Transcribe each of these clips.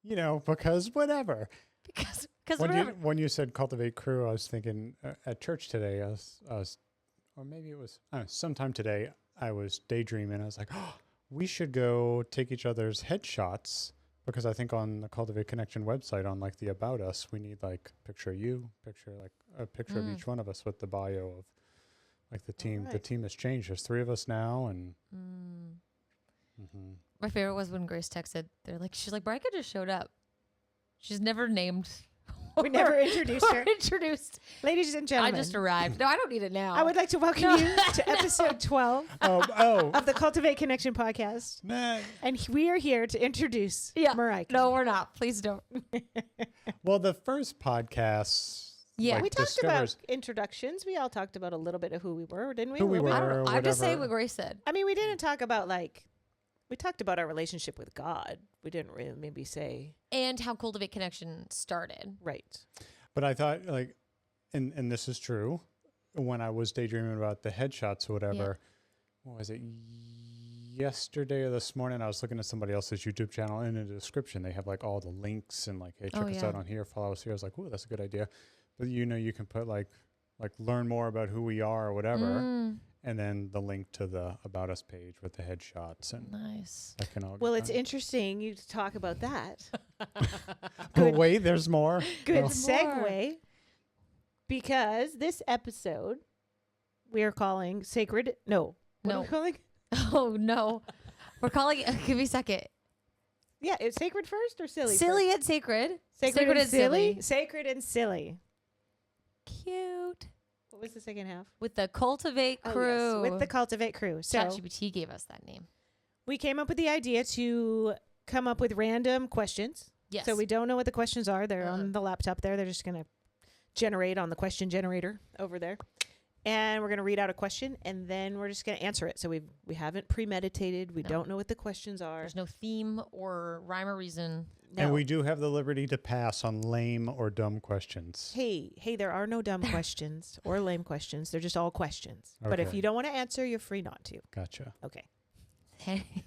because whatever. Because When you said cultivate crew, I was thinking at church today, I was or maybe it was sometime today, I was daydreaming. I was like, oh, we should go take each other's headshots because I think on the Cultivate Connection website, on like the About Us, we need like picture of you, a picture of each one of us with the bio of like the team. Right. The team has changed. There's 3 of us now, and my favorite was when Grace texted. She's like, Barika just showed up. She's never named. We never introduced her. Ladies and gentlemen. I just arrived. No, I don't need it now. I would like to welcome you to episode 12 of the Cultivate Connection podcast. And we are here to introduce Marika. No, we're not. Please don't. Well, the first podcast, we talked about introductions. We all talked about a little bit of who we were, didn't we? Who we were. I don't know. I'm just saying what Grace said. I mean, we didn't talk about we talked about our relationship with God. We didn't really maybe say. And how Cultivate Connection started. Right. But I thought and this is true, when I was daydreaming about the headshots or whatever, what was it, yesterday or this morning, I was looking at somebody else's YouTube channel, and in the description, they have like all the links and like, hey, check us out on here, follow us here. I was like, ooh, that's a good idea. But you can put like learn more about who we are or whatever. And then the link to the About Us page with the headshots. And nice. That can all well, it's interesting you to talk about that. But wait, there's more. Good segue. Because this episode, we are calling Sacred. No. What are we calling? Oh, no. We're calling it. Give me a second. Yeah, it's Sacred first or Silly? Silly first? and Sacred. Sacred and silly. Sacred and Silly. Cute. What was the second half? With the Cultivate crew. Oh, yes, with the Cultivate crew. So ChatGPT gave us that name. We came up with the idea to come up with random questions. Yes. So we don't know what the questions are. They're on the laptop there. They're just going to generate on the question generator over there. And we're going to read out a question, and then we're just going to answer it. So we haven't premeditated. We don't know what the questions are. There's no theme or rhyme or reason. No. And we do have the liberty to pass on lame or dumb questions. Hey, there are no dumb questions or lame questions. They're just all questions. Okay. But if you don't want to answer, you're free not to. Gotcha. Okay.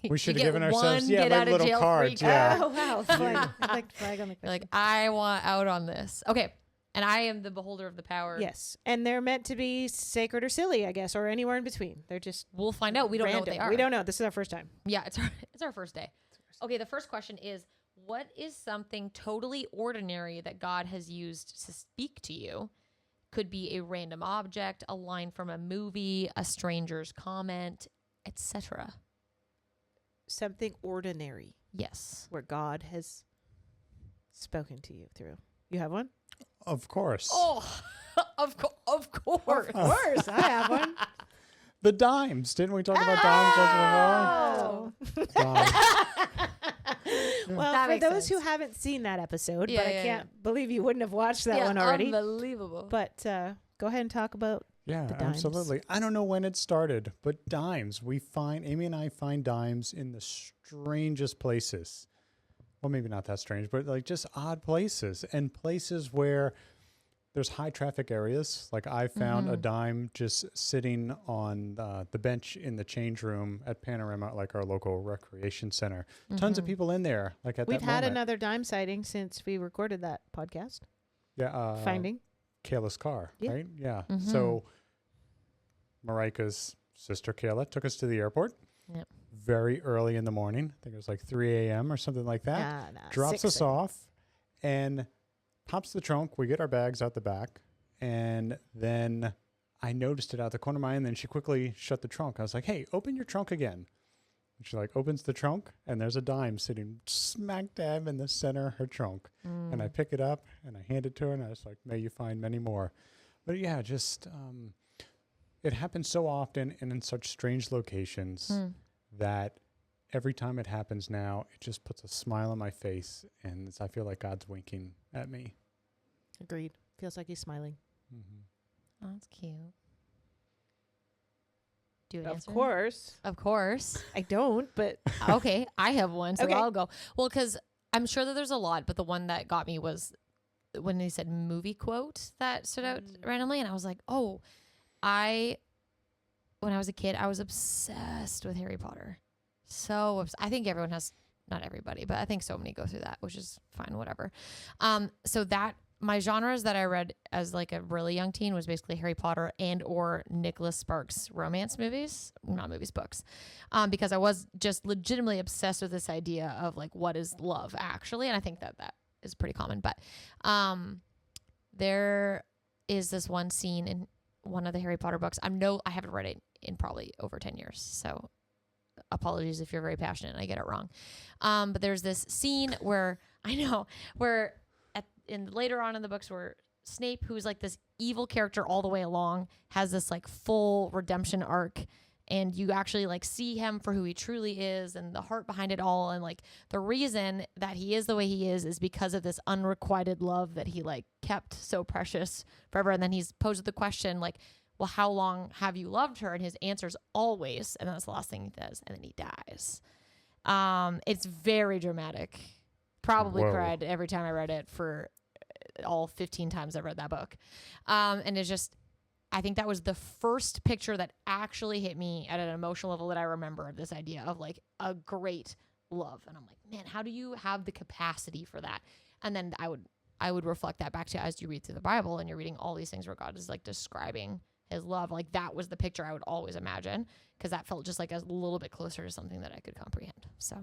We should have get given ourselves get out little of jail cards. free Yeah. Oh, wow. Flag. I like flag on the question. You're like, I want out on this. Okay. And I am the beholder of the power. Yes. And they're meant to be sacred or silly, I guess, or anywhere in between. They're just We'll find out. We don't know what they are. We don't know. This is our first time. Yeah, it's our first day. Okay, the first question is, what is something totally ordinary that God has used to speak to you? Could be a random object, a line from a movie, a stranger's comment, etc. Something ordinary Yes. where God has spoken to you through. You have one? Of course. Oh, of course. Of course. I have one. The dimes. Didn't we talk about dimes once before? Dimes. Well, That for makes those who sense. haven't seen that episode, Yeah, but I yeah, can't believe you wouldn't have watched that one already. Unbelievable. But go ahead and talk about Yeah, the dimes. absolutely. I don't know when it started, but dimes. Amy and I find dimes in the strangest places. Well, maybe not that strange, but like just odd places and places where there's high traffic areas. Like I found a dime just sitting on the bench in the change room at Panorama, like our local recreation center. Tons of people in there. Like at We've that had moment. another dime sighting since we recorded that podcast. Yeah, Finding. Kayla's car, Yeah. right? Yeah. So Marika's sister Kayla took us to the airport. Yep. Very early in the morning. I think it was like 3 a.m. or something like that. Nah, Drops 6 us off and pops the trunk. We get our bags out the back. And then I noticed it out the corner of my eye. And then she quickly shut the trunk. I was like, hey, open your trunk again. And she like opens the trunk. And there's a dime sitting smack dab in the center of her trunk. And I pick it up and I hand it to her. And I was like, may you find many more. But yeah, just it happens so often and in such strange locations that every time it happens now, it just puts a smile on my face, and I feel like God's winking at me. Agreed. Feels like he's smiling. Oh, that's cute. Do you Of answer? course. Of course. I don't, but Okay, I have one, so Okay. I'll go. Well, because I'm sure that there's a lot, but the one that got me was when they said movie quote that stood out randomly, and I was like, oh, when I was a kid, I was obsessed with Harry Potter. So I think everyone has not everybody, but I think so many go through that, which is fine, whatever. So that my genres that I read as like a really young teen was basically Harry Potter and or Nicholas Sparks romance movies, not movies, books, because I was just legitimately obsessed with this idea of like what is love actually, and I think that is pretty common. But there is this one scene in one of the Harry Potter books. I haven't read it in probably over 10 years, so apologies if you're very passionate and I get it wrong. But there's this scene where later on in the books where Snape, who's like this evil character all the way along, has this like full redemption arc, and you actually like see him for who he truly is and the heart behind it all. And like the reason that he is the way he is because of this unrequited love that he like kept so precious forever. And then he's posed the question like, well, how long have you loved her? And his answer is always, and that's the last thing he does. And then he dies. It's very dramatic. Probably cried every time I read it for all 15 times I've read that book. And it's just, I think that was the first picture that actually hit me at an emotional level that I remember of this idea of like a great love. And I'm like, man, how do you have the capacity for that? And then I would reflect that back to as you read through the Bible and you're reading all these things where God is like describing his love. Like that was the picture I would always imagine, because that felt just like a little bit closer to something that I could comprehend. So,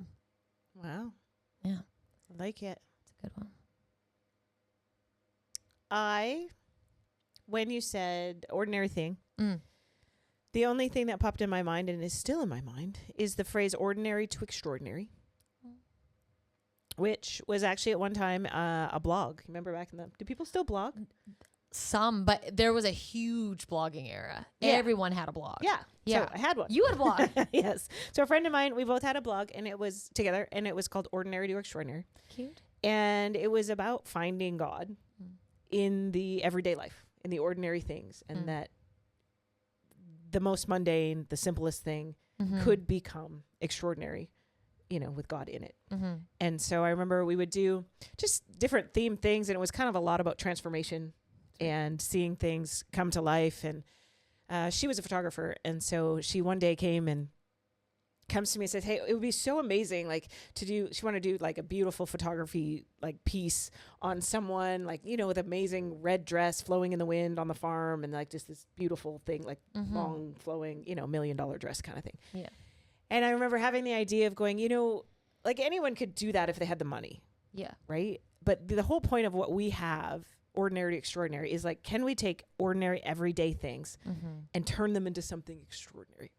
wow. Yeah. I like it. It's a good one. When you said ordinary thing, the only thing that popped in my mind and is still in my mind is the phrase ordinary to extraordinary, which was actually at one time a blog. Remember back in do people still blog? Some, but there was a huge blogging era. Yeah. Everyone had a blog. Yeah. So I had one. You had a blog. Yes. So a friend of mine, we both had a blog, and it was together, and it was called Ordinary to Extraordinary. Cute. And it was about finding God in the everyday life, in the ordinary things, and that the most mundane, the simplest thing could become extraordinary, with God in it. And so I remember we would do just different themed things, and it was kind of a lot about transformation and seeing things come to life. And she was a photographer, and so she one day came and comes to me and says, hey, it would be so amazing, like she wanted to do like a beautiful photography like piece on someone, like, with amazing red dress flowing in the wind on the farm, and like just this beautiful thing, like long flowing, $1 million dress kind of thing. Yeah. And I remember having the idea of going, like anyone could do that if they had the money. Yeah. Right. But the whole point of what we have, ordinary to extraordinary, is like, can we take ordinary everyday things and turn them into something extraordinary?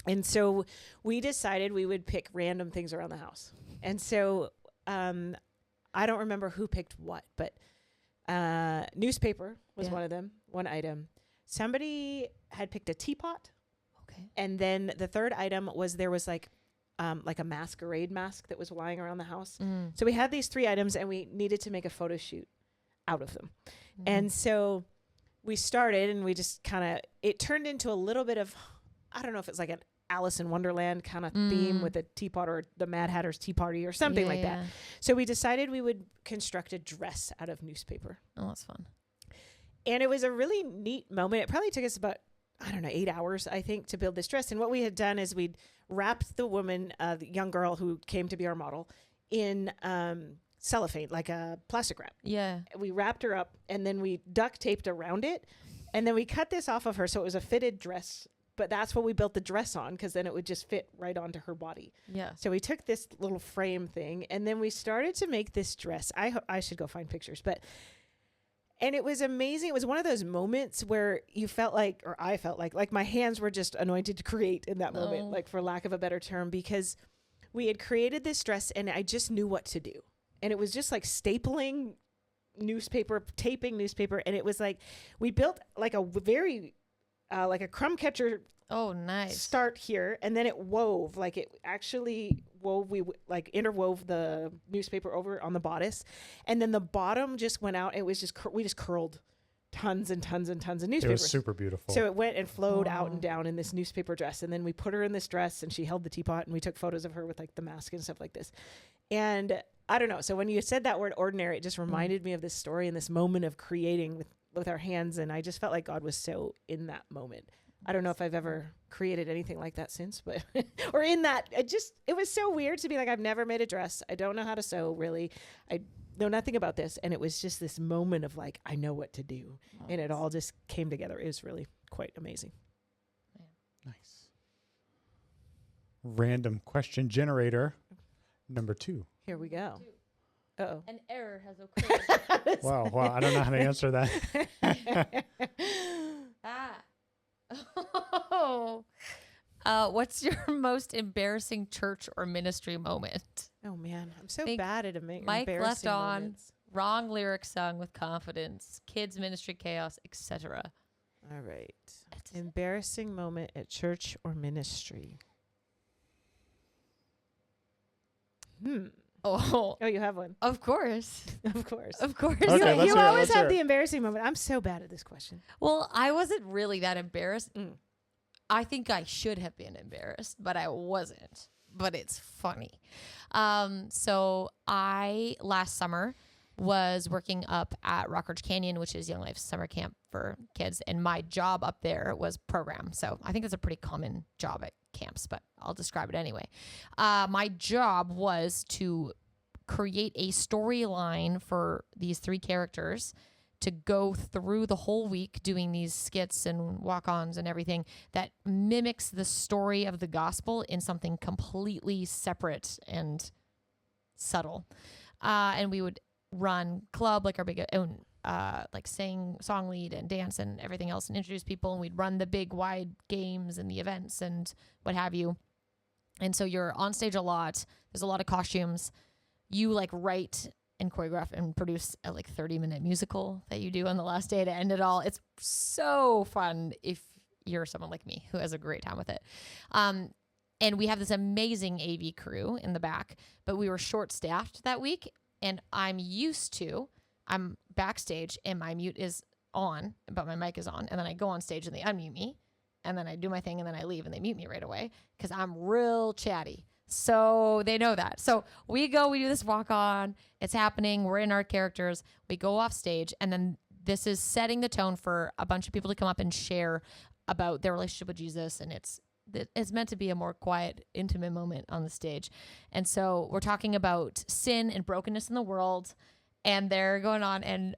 And so we decided we would pick random things around the house. And so I don't remember who picked what, but newspaper was one of them, one item. Somebody had picked a teapot. Okay. And then the third item was there was like a masquerade mask that was lying around the house. So we had these 3 items, and we needed to make a photo shoot out of them. And so we started, and we just it turned into a little bit of, I don't know if it's like an Alice in Wonderland kind of theme with a teapot, or the Mad Hatter's Tea Party or something like that. So we decided we would construct a dress out of newspaper. Oh, that's fun. And it was a really neat moment. It probably took us about, 8 hours, I think, to build this dress. And what we had done is we'd wrapped the woman, the young girl who came to be our model, in cellophane, like a plastic wrap. Yeah. We wrapped her up, and then we duct taped around it. And then we cut this off of her, so it was a fitted dress. But that's what we built the dress on, because then it would just fit right onto her body. Yeah. So we took this little frame thing, and then we started to make this dress. I should go find pictures, and it was amazing. It was one of those moments where you felt like, or I felt like my hands were just anointed to create in that moment, like for lack of a better term, because we had created this dress, and I just knew what to do. And it was just like stapling newspaper, taping newspaper. And it was like, we built like a very, like a crumb catcher. Oh, nice. Start here. And then it wove, like it actually wove, we like interwove the newspaper over on the bodice. And then the bottom just went out. It was just, we just curled tons and tons and tons of newspaper. It was super beautiful. So it went and flowed out and down in this newspaper dress. And then we put her in this dress, and she held the teapot, and we took photos of her with like the mask and stuff like this. And I don't know. So when you said that word ordinary, it just reminded me of this story and this moment of creating with our hands. And I just felt like God was so in that moment I don't know if I've ever created anything like that since, but or in that, it was so weird to be like, I've never made a dress. I don't know how to sew really. I know nothing about this. And it was just this moment of like, I know what to do. And it all just came together. It was really quite amazing. Nice. Random question generator number 2. Here we go. Uh-oh. An error has occurred. Wow. I don't know how to answer that. What's your most embarrassing church or ministry moment? Oh man, I'm so Think bad at Mike embarrassing left on, moments. wrong lyrics sung with confidence, kids ministry chaos, etc. All right. Embarrassing moment at church or ministry. Oh, Oh, you have one. of course. Of course. Of course. Okay, you let's hear it, always let's hear have it. the embarrassing moment. I'm so bad at this question. Well, I wasn't really that embarrassed. Mm. I think I should have been embarrassed, but I wasn't. But it's funny. So I, last summer, was working up at Rockridge Canyon, which is Young Life's summer camp for kids. And my job up there was program. So I think it's a pretty common job at camps, but I'll describe it anyway. My job was to create a storyline for these 3 characters to go through the whole week doing these skits and walk-ons and everything that mimics the story of the gospel in something completely separate and subtle. And we would run club, like our big own, like sing, song lead and dance and everything else and introduce people. And we'd run the big wide games and the events and what have you. And so you're on stage a lot. There's a lot of costumes. You like write and choreograph and produce a like 30-minute musical that you do on the last day to end it all. It's so fun if you're someone like me who has a great time with it. And we have this amazing AV crew in the back, but we were short-staffed that week. And I'm backstage and my mute is on, but my mic is on. And then I go on stage and they unmute me. And then I do my thing and then I leave and they mute me right away because I'm real chatty. So they know that. So we do this walk on. It's happening. We're in our characters. We go off stage. And then this is setting the tone for a bunch of people to come up and share about their relationship with Jesus. And it's meant to be a more quiet, intimate moment on the stage. And so we're talking about sin and brokenness in the world. And they're going on. And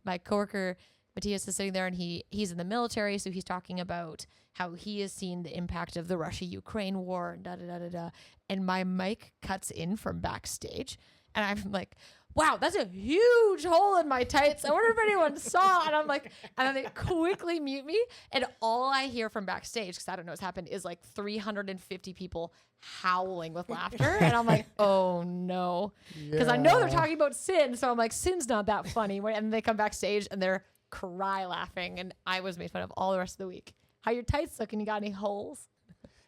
my coworker, Matthias, is sitting there and he's in the military. So he's talking about how he has seen the impact of the Russia-Ukraine war and da-da-da-da-da. And my mic cuts in from backstage. And I'm like, wow, that's a huge hole in my tights. I wonder if anyone saw. And I'm like, and then they quickly mute me. And all I hear from backstage, because I don't know what's happened, is like 350 people howling with laughter. And I'm like, oh no. Because I know they're talking about sin. So I'm like, sin's not that funny. And they come backstage and they're cry laughing. And I was made fun of all the rest of the week. How your tights looking? You got any holes?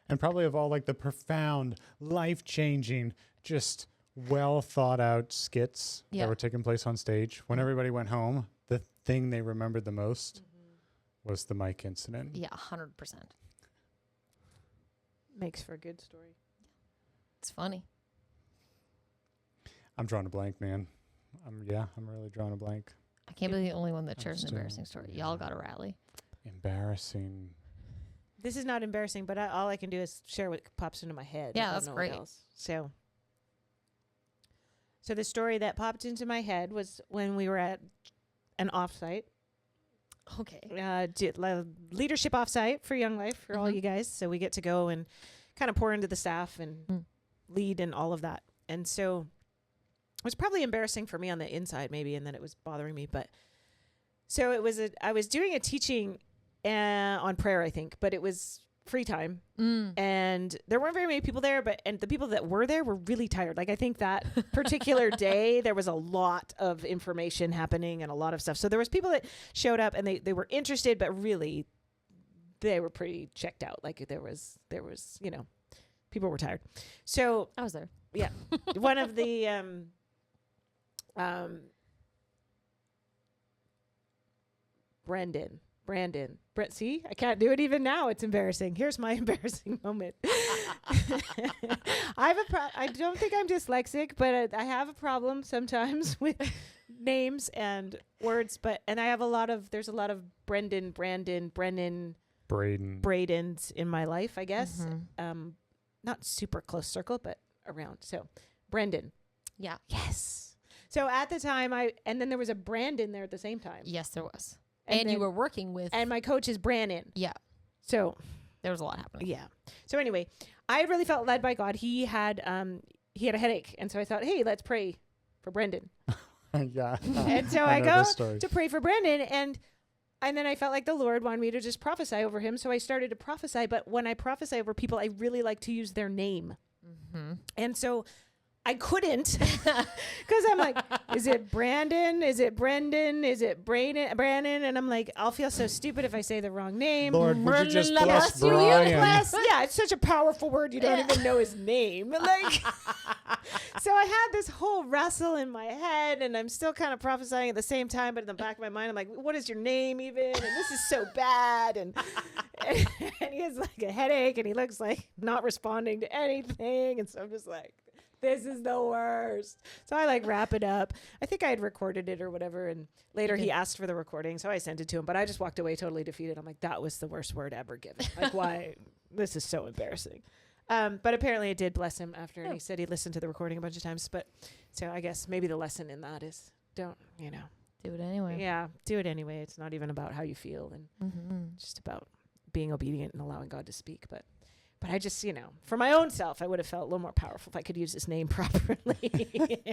And probably of all like the profound, life-changing, just well thought out skits that were taking place on stage. When everybody went home, the thing they remembered the most was the mic incident. Yeah, 100%. Makes for a good story. It's funny. I'm drawing a blank, man. I'm really drawing a blank. I can't be the only one that I'm shares an still- embarrassing story. Y'all got to rally. Embarrassing. This is not embarrassing, but all I can do is share what pops into my head. Yeah, I don't that's know what great. else. So the story that popped into my head was when we were at an offsite. Okay. Leadership offsite for Young Life for all you guys. So we get to go and kind of pour into the staff and lead and all of that. And so it was probably embarrassing for me on the inside maybe, and then it was bothering me. But so I was doing a teaching on prayer, I think, but it was free time and there weren't very many people there, and the people that were there were really tired. Like I think that particular day there was a lot of information happening and a lot of stuff. So there was people that showed up and they were interested, but really they were pretty checked out. Like there was, people were tired. So I was there. yeah, one of the, see, I can't do it even now. It's embarrassing. Here's my embarrassing moment. I don't think I'm dyslexic, but I have a problem sometimes with names and words. And I have there's a lot of Brendan, Braden's in my life, I guess. Mhm. Not super close circle, but around. So Brendan. Yeah. Yes. So at the time and then there was a Brandon there at the same time. Yes, there was. And you then- were working with. And my coach is Brandon. Yeah. So There was a lot happening. yeah. So anyway, I really felt led by God. He had a headache, and so I thought, hey, let's pray for Brendan. Yeah. And so I I know go this story. to pray for Brendan, and then I felt like the Lord wanted me to just prophesy over him. So I started to prophesy. But when I prophesy over people, I really like to use their name. Mm-hmm. And so I couldn't because I'm like, is it Brandon? Is it Brendan? Is it Brandon? And I'm like, I'll feel so stupid if I say the wrong name. Lord, would you just Brendan, bless bless you, Brian? Yeah, it's such a powerful word. You don't even know his name. Like, so I had this whole wrestle in my head, and I'm still kind of prophesying at the same time. But in the back of my mind, I'm like, what is your name even? And this is so bad. And he has like a headache, and he looks like not responding to anything. And so I'm just like, this is the worst. So I like wrap it up. I think I had recorded it or whatever. And later he asked for the recording. So I sent it to him, but I just walked away totally defeated. I'm like, that was the worst word ever given. Like, why? This is so embarrassing. But apparently it did bless him after. And he said he listened to the recording a bunch of times. But so I guess maybe the lesson in that is do it anyway. Yeah, do it anyway. It's not even about how you feel and just about being obedient and allowing God to speak. But I just, for my own self, I would have felt a little more powerful if I could use his name properly.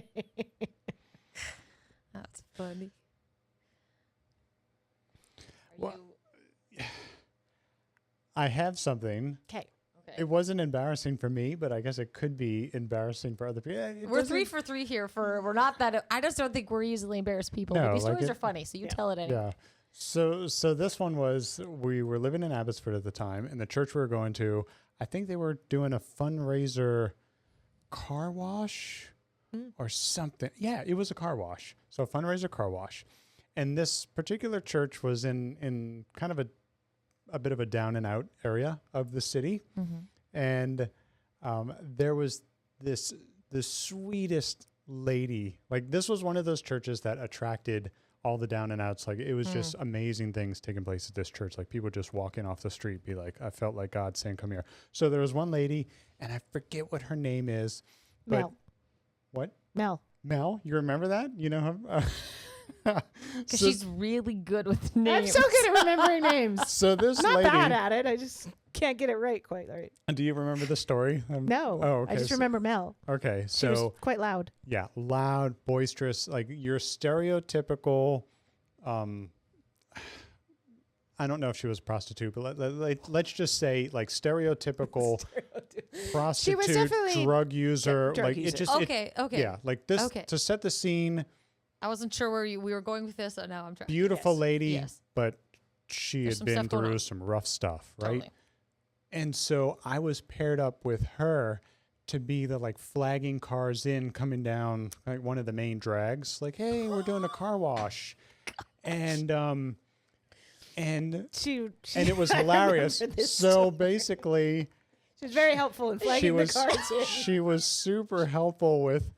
That's funny. I have something. Okay. It wasn't embarrassing for me, but I guess it could be embarrassing for other people. We're 3 for 3 here. We're not that. I just don't think we're easily embarrassed people. No, But these like stories are funny, so you tell it anyway. Yeah. So this one was, we were living in Abbotsford at the time, and the church we were going to, I think they were doing a fundraiser car wash or something. Yeah, it was a car wash. So a fundraiser car wash. And this particular church was in kind of a bit of a down and out area of the city. And there was this the sweetest lady. Like, this was one of those churches that attracted all the down and outs. Like, it was just amazing things taking place at this church. Like, people just walking off the street be like, I felt like God saying, come here. So there was one lady, and I forget what her name is. Mel. What? Mel. Mel? You remember that? You know her? Because she's really good with names. I'm so good at remembering names. So this Not lady, bad at it. I just can't get it right quite right. do you remember the story? No. Oh, okay. I just remember Mel. Okay, She was so quite loud. yeah, loud, boisterous, like your stereotypical. I don't know if she was a prostitute, but let's just say like stereotypical prostitute, definitely drug user. drug like user. it just Okay. yeah, like this Okay. to set the scene. I wasn't sure where we were going with this, so now I'm trying. Beautiful Yes. lady, Yes. but she There's had some been stuff going through on. some rough stuff, right? Totally. And so I was paired up with her to be the like flagging cars in coming down like one of the main drags. Like, hey, we're doing a car wash, and She it was I hilarious. remember this So story. basically, She was very helpful in flagging the cards in. she was super helpful with.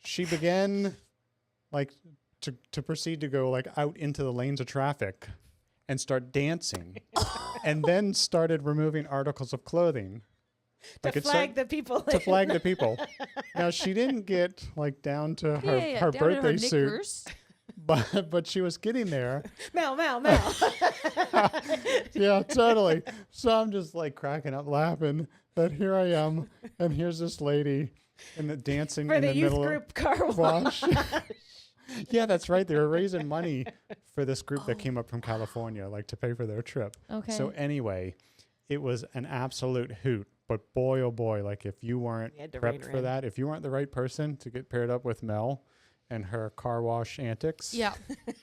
She began like to proceed to go like out into the lanes of traffic and start dancing, and then started removing articles of clothing. To flag the people. To flag the people. Now she didn't get like down to her, her down to birthday suit, knickers. but she was getting there. Mel. Yeah, totally. So I'm just like cracking up laughing that here I am, and here's this lady and the dancing For in the the youth middle group car of wash. wash. Yeah, that's right. They were raising money for this group that came up from California, like to pay for their trip. Okay. So anyway, it was an absolute hoot. But boy, oh boy, like if you weren't You had to rein prepped her for in. that, if you weren't the right person to get paired up with Mel and her car wash antics, Yeah.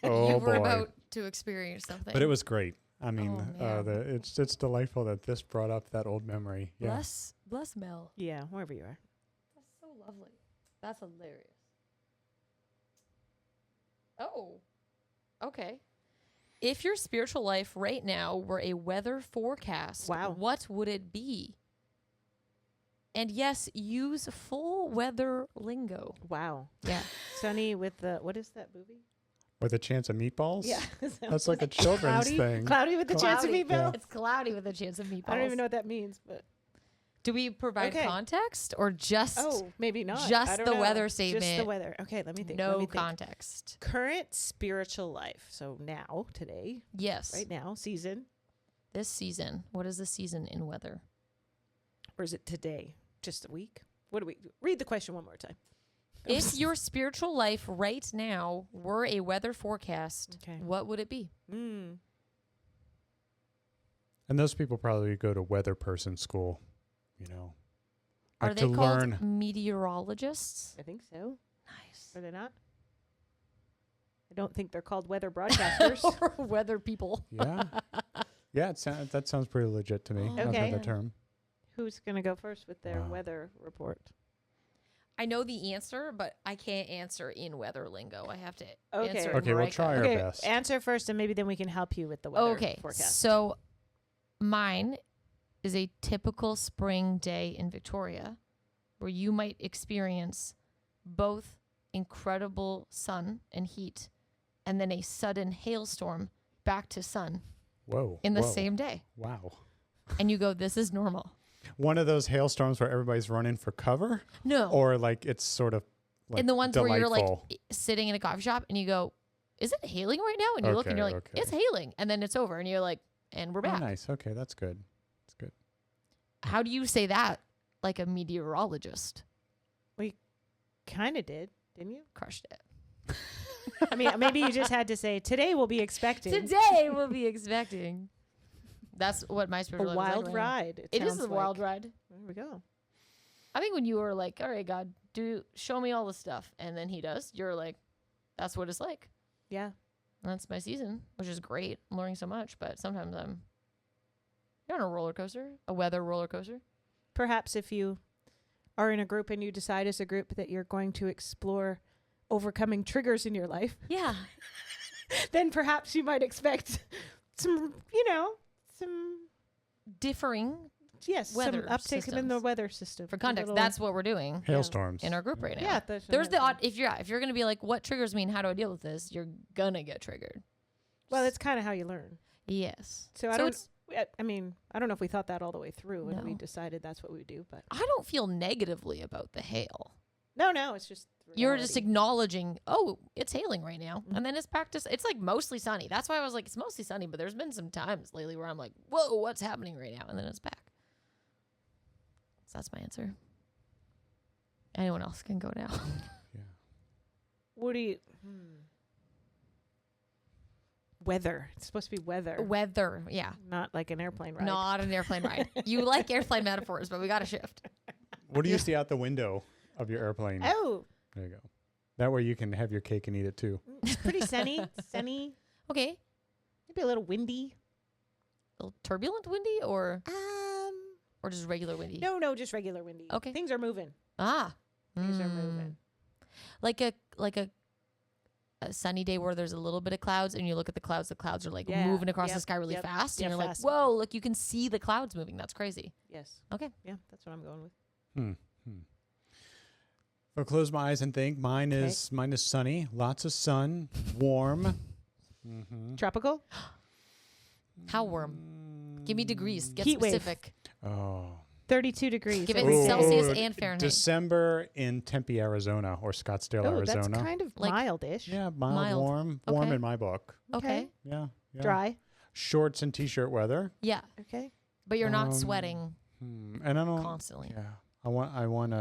oh You were boy. about to experience something. But it was great. I mean, Oh, man. it's delightful that this brought up that old memory. Yeah. Bless Mel. Yeah, wherever you are. That's so lovely. That's hilarious. Oh. Okay. If your spiritual life right now were a weather forecast, Wow. what would it be? And yes, use full weather lingo. Wow. Yeah. Sunny with the, what is that movie? With a chance of meatballs? Yeah. That's like a children's cloudy, thing. Cloudy with a chance of Cloudy. meatballs. Yeah. It's cloudy with a chance of meatballs. I don't even know what that means, but Do we provide Okay. context or just maybe not. just I don't the know. weather Just the statement? weather. Okay, let me think. no let me think. context? Current spiritual life. So now, today, Yes. right now, season, This season. What is the season in weather? or is it today? Just a week? What do we read the question one more time? If your spiritual life right now were a weather forecast, Okay. what would it be? Mm. And those people probably go to weather person school, Are like they to called learn. meteorologists? I think so. Nice. Are they not? I don't think they're called weather broadcasters. or weather people. Yeah. Yeah, that sounds pretty legit to me. Oh, I've Okay. heard that term. Who's going to go first with their Wow. weather report? I know the answer, but I can't answer in weather lingo. I have to Okay. answer. Okay, we'll try our Okay, best. answer first, and maybe then we can help you with the weather Okay, forecast. so mine is a typical spring day in Victoria, where you might experience both incredible sun and heat, and then a sudden hailstorm back to sun Whoa. in the whoa. same day, Wow. and you go, "This is normal." One of those hailstorms where everybody's running for cover, No, or like it's sort of like and the ones where you're like delightful? sitting in a coffee shop and you go, "Is it hailing right now?" And you look and Okay, you're like, okay. "It's hailing," and then it's over, and you're like, "And we're Oh, back." nice. Okay, that's good. That's good. How do you say that like a meteorologist? Kind of did, didn't you? Crushed it. I mean, maybe you just had to say, today we'll be expecting Today we'll be expecting. That's what my a spiritual life wild is like right now. ride. It is sounds a wild like. ride. There we go. I think when you were like, "All right, God, show me all the stuff," and then He does, you're like, "That's what it's like." Yeah. And that's my season, which is great. I'm learning so much, but sometimes you're on a roller coaster, a weather roller coaster. Perhaps if you are in a group and you decide as a group that you're going to explore overcoming triggers in your life, Yeah. then perhaps you might expect some, some Differing some weather uptick in the systems. weather system. For A context, little- that's what we're doing Hailstorms. in our group right now. yeah. There's the odd if you're gonna be like, "What triggers me and how do I deal with this?" You're gonna get triggered. Well, it's kind of how you learn. Yes. So I don't. it's- I mean, I don't know if we thought that all the way through when we No. decided that's what we would do, but I don't feel negatively about the hail. no, it's just You're just reality. acknowledging, oh, it's hailing right now, Mhm. and then it's back to it's like mostly sunny. That's why I was like, it's mostly sunny, but there's been some times lately where I'm like, whoa, what's happening right now, and then it's back. So that's my answer. Anyone else can go now. Yeah. What do you? Weather. It's supposed to be weather, Weather, yeah, not like an airplane ride. not an airplane ride. You like airplane metaphors, but we got to shift. What do you see out the window of your airplane? Oh, There you go. That way you can have your cake and eat it too. it's pretty sunny. Sunny. Okay, Maybe a little windy. a little turbulent, windy, or just regular windy. No, just regular windy. Okay. Things are moving. Ah, Things are moving. like a sunny day where there's a little bit of clouds and you look at the clouds are like Yeah, moving across the yep, sky really yep, fast, yep, and you're fast. like, whoa, look, you can see the clouds moving. That's crazy. Yes. Okay. Yeah, that's what I'm going with. I'll close my eyes and think. Mine Okay. is sunny, lots of sun, warm. Tropical. How warm? Give me degrees. Get Heat wave. specific. Oh. 32 degrees. Give it every day. Celsius Ooh, and Fahrenheit. December in Tempe, Arizona, or Scottsdale, Oh, that's Arizona. kind of Like- mildish. Yeah, Mild. warm Okay. in my book. Okay. Yeah, yeah. Dry. Shorts and t-shirt weather. Yeah, Okay. but you're not Um, sweating And I don't. constantly. Yeah, I want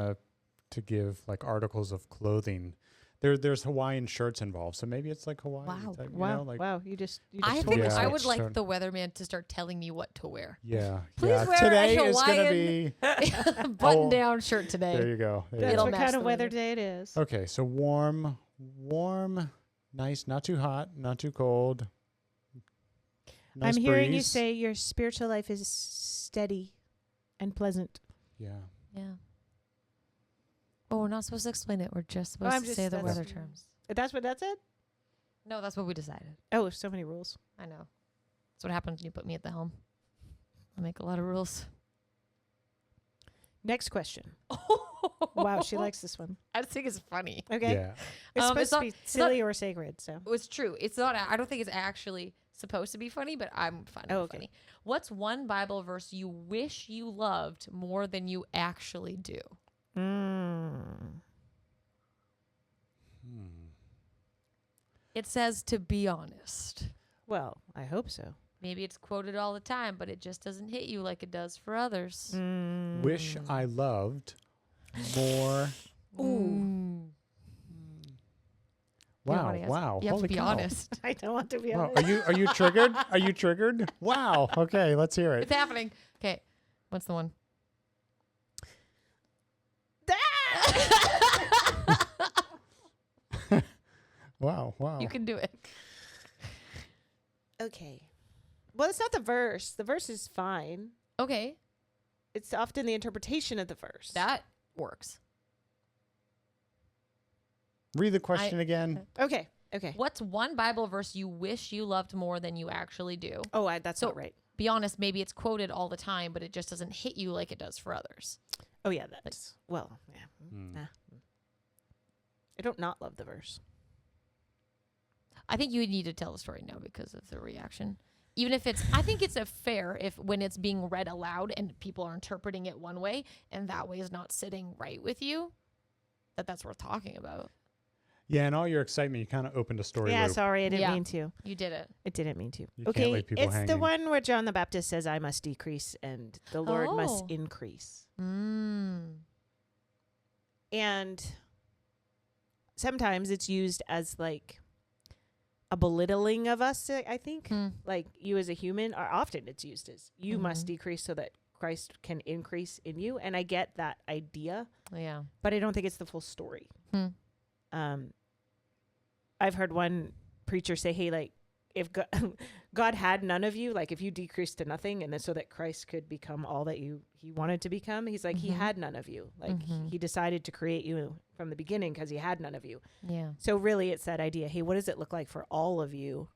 to give like articles of clothing. There's Hawaiian shirts involved, so maybe it's like Hawaii. Wow. Type, you Wow. know, like Wow. You just I just think told I me. would Yeah, like so- the weatherman to start telling me what to wear. yeah, Please yeah. wear a Today is gonna Hawaiian be. Button down shirt today. There you go. There you That's It'll go. what match kind the of weather weather. day it is. Okay, so warm, nice, not too hot, not too cold. Nice I'm hearing you breeze. say your spiritual life is steady and pleasant. Yeah. Yeah. Oh, we're not supposed to explain it. We're just supposed I'm to just- say the that's- weather terms. That's what that said? No, that's what we decided. Oh, so many rules. I know. That's what happens when you put me at the helm. I make a lot of rules. Next question. Wow, she likes this one. I just think it's funny. Okay. Yeah. It's It's supposed to not- be it's not- silly or sacred, so. It's true. It's not. I don't think it's actually supposed to be funny, but I'm finding it funny. What's one Bible verse you wish you loved more than you actually do? It says to be honest. Well, I hope so. Maybe it's quoted all the time, but it just doesn't hit you like it does for others. Wish I loved more. Ooh. Wow. Wow. You have Holy to be cow. honest. I don't want to be Wow. honest. Are you triggered? Are you triggered? Wow. Okay, let's hear it. It's happening. Okay. What's the one? Wow. Wow. You can do it. Okay. Well, it's not the verse. The verse is fine. Okay. It's often the interpretation of the verse. That works. Read the question again. Okay. Okay. What's one Bible verse you wish you loved more than you actually do? Oh, that's So- not right. Be honest, maybe it's quoted all the time, but it just doesn't hit you like it does for others. Oh, yeah, that's, well, yeah. Nah. I don't not love the verse. I think you need to tell the story now because of the reaction. Even if it's, I think it's a fair if when it's being read aloud and people are interpreting it one way and that way is not sitting right with you, that's worth talking about. Yeah, and all your excitement, you kind of opened a story Yeah, loop. sorry, I didn't Yeah. mean to. You did it. I didn't mean to. You can't Okay, leave people it's the hanging. one where John the Baptist says, I must decrease and the Lord must Oh. increase. Mm. And sometimes it's used as like a belittling of us, I think. Hmm. Like you as a human, or often it's used as you must Mhm. decrease so that Christ can increase in you. And I get that idea, Yeah. but I don't think it's the full story. Hmm. I've heard one preacher say, hey, like if God had none of you, like if you decreased to nothing and then so that Christ could become all that he wanted to become, he's like, he Mhm. had none of you. Like Mhm. he decided to create you from the beginning because he had none of you. Yeah. So really it's that idea, hey, what does it look like for all of you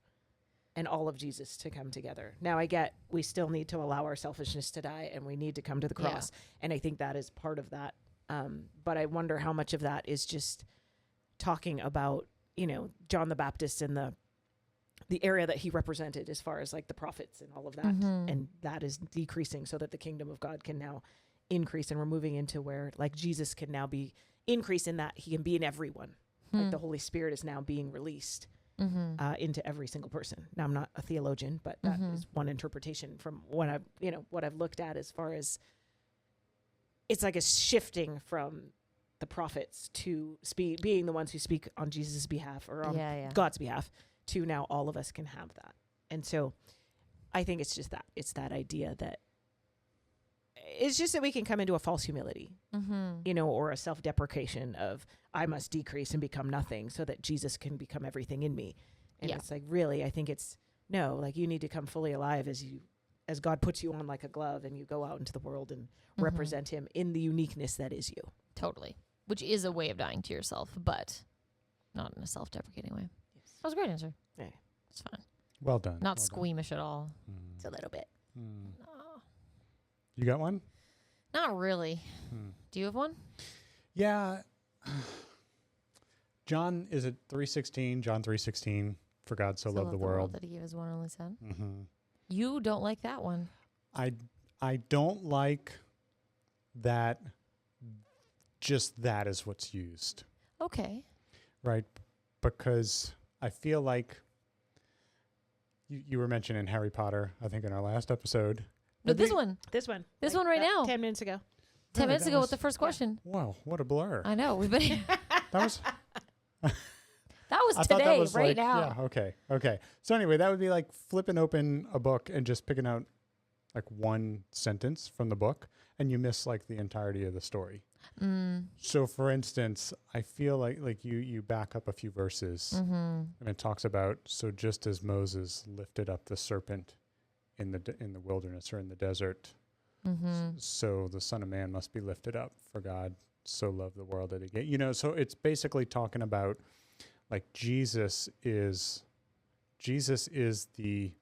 and all of Jesus to come together? Now I get we still need to allow our selfishness to die and we need to come to the Yeah. cross. And I think that is part of that. But I wonder how much of that is just talking about, John the Baptist and the area that he represented as far as like the prophets and all of that. Mhm. And that is decreasing so that the kingdom of God can now increase. And we're moving into where like Jesus can now be increase in that he can be in everyone. Like the Holy Spirit is now being released into every single person. Now I'm not a theologian, but that is one interpretation from what I've looked at as far as it's like a shifting from the prophets to being the ones who speak on Jesus' behalf or on God's behalf to now all of us can have that. And so I think it's just that. It's that idea that it's just that we can come into a false humility, or a self-deprecation of I must decrease and become nothing so that Jesus can become everything in me. And it's like, really, I think it's no, like you need to come fully alive as God puts you on like a glove and you go out into the world and represent him in the uniqueness that is you. Totally. Which is a way of dying to yourself, but not in a self-deprecating way. Yes. That was a great answer. Yeah. It's fine. Well done. Not well squeamish at all. done. It's a little bit. No, You got one? not really. Do you have one? Yeah. John, is it 3:16? John 3:16. For God so loved the world. that he gave his one and only son. Mm-hmm. You don't like that one. I don't like that. Just that is what's used, Okay. right? Because I feel like you were mentioning Harry Potter, I think in our last episode. No, I this think- one. This one. This one right about now. 10 minutes ago. 10 No, minutes that ago was- with the first question. Wow, what a blur. I know. We've been. That was That was I thought today, that was right like, now. Yeah, okay. So anyway, that would be like flipping open a book and just picking out like one sentence from the book and you miss like the entirety of the story. So for instance, I feel like you back up a few verses and it talks about, so just as Moses lifted up the serpent in the wilderness or in the desert, so the Son of Man must be lifted up, for God so loved the world that he gave. So it's basically talking about like Jesus is the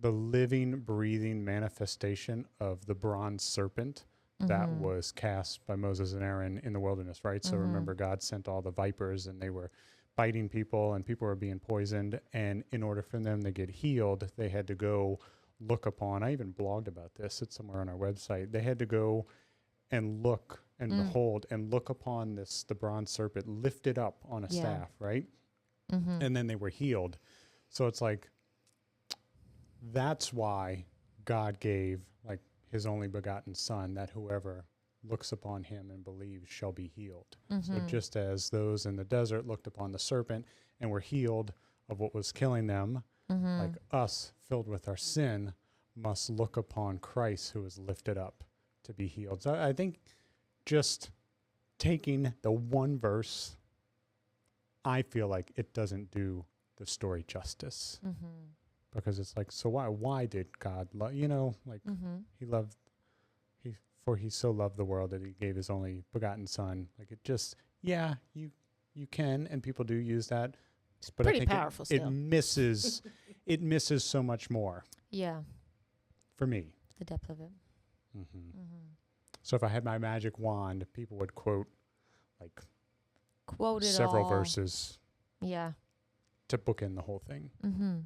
living, breathing manifestation of the bronze serpent that Mhm. was cast by Moses and Aaron in the wilderness, right? So Mhm. remember, God sent all the vipers and they were biting people and people were being poisoned. And in order for them to get healed, they had to go look upon, I even blogged about this, it's somewhere on our website. They had to go and look and behold and look upon the bronze serpent lifted up on a Yeah. staff, right? Mhm. And then they were healed. So it's like, that's why God gave like his only begotten son, that whoever looks upon him and believes shall be healed. So Mhm. just as those in the desert looked upon the serpent and were healed of what was killing them, Mhm. like us filled with our sin must look upon Christ who is lifted up to be healed. So I think just taking the one verse, I feel like it doesn't do the story justice. Mhm. Because it's like, so why did God love, like Mhm. for he so loved the world that he gave his only begotten son. Like it just, yeah, you can, and people do use that, It's but I pretty think powerful it still. misses, it misses so much more Yeah. for me. The depth of it. Mm-hmm. Mhm. So if I had my magic wand, people would quote like Quote it several all. verses Yeah. to bookend the whole thing. Mm-hmm.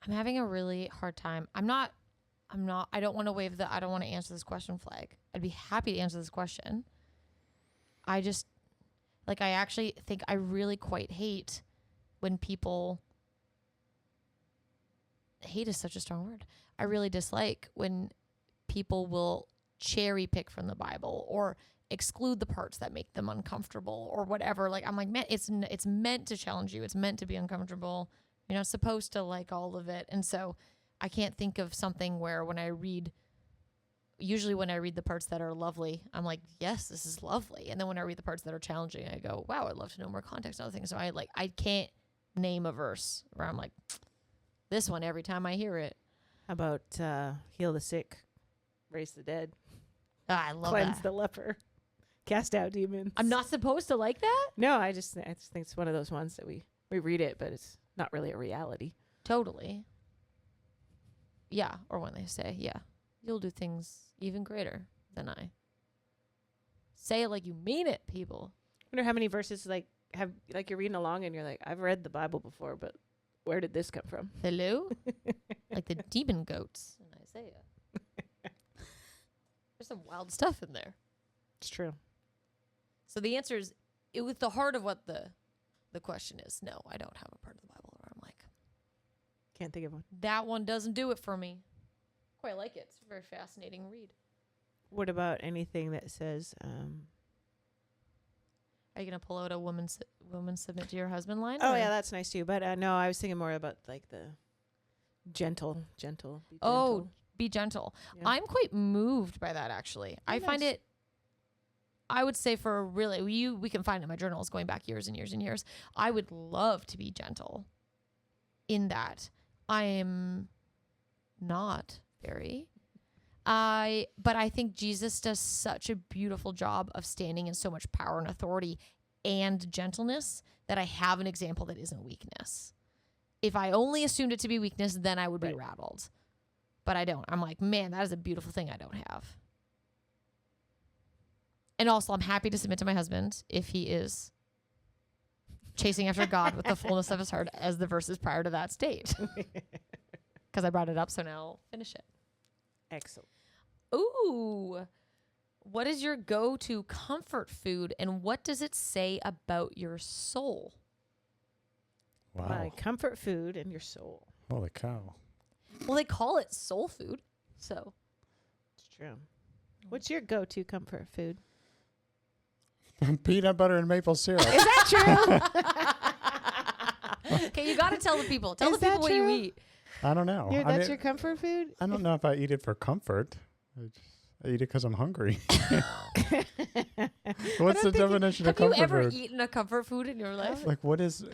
I'm having a really hard time. I don't want to I don't want to answer this question flag. I'd be happy to answer this question. I just, I actually think I really quite hate when people, hate is such a strong word. I really dislike when people will cherry pick from the Bible or exclude the parts that make them uncomfortable or whatever. Like, I'm like, man, it's meant to challenge you. It's meant to be uncomfortable. You're not supposed to like all of it. And so I can't think of something where usually when I read the parts that are lovely, I'm like, yes, this is lovely. And then when I read the parts that are challenging, I go, wow, I'd love to know more context and other things. So I can't name a verse where I'm like, this one every time I hear it. How about heal the sick, raise the dead, I love cleanse that. the leper, cast out demons? I'm not supposed to like that? No, I just think it's one of those ones that we read it, but it's not really a reality. Totally. Yeah. Or when they say, yeah, you'll do things even greater than I. Say it like you mean it, people. I wonder how many verses you're reading along and you're like, I've read the Bible before, but where did this come from? Hello? Like the demon goats in Isaiah. There's some wild stuff in there. It's true. So the answer is, with the heart of what the question is, no, I don't have a part of the Bible where I'm like, Can't think of one. that one doesn't do it for me. Quite like it. It's a very fascinating read. What about anything that says, Are you going to pull out a woman submit to your husband line? oh or- yeah, that's nice too. But no, I was thinking more about like the gentle. Be Oh, gentle. be gentle. Yeah. I'm quite moved by that, actually. I find nice. it, I would say for really, we can find it in my journals going back years and years and years. I would love to be gentle in that. I am not very. But I think Jesus does such a beautiful job of standing in so much power and authority and gentleness that I have an example that isn't weakness. If I only assumed it to be weakness, then I would be Right. rattled. But I don't. I'm like, man, that is a beautiful thing I don't have. And also, I'm happy to submit to my husband if he is chasing after God with the fullness of his heart as the verses prior to that state. Because I brought it up, so now I'll finish it. Excellent. Ooh. What is your go-to comfort food, and what does it say about your soul? Wow. My comfort food and your soul. Holy cow. Well, they call it soul food, so. It's true. What's your go-to comfort food? Peanut butter and maple syrup. Is that true? Okay, you got to tell the people. Tell Is the people that what you true? eat. I don't know. That's your comfort food? I don't know if I eat it for comfort. I eat it because I'm hungry. What's the definition of Have you comfort ever food? eaten a comfort food in your life? Like, what is?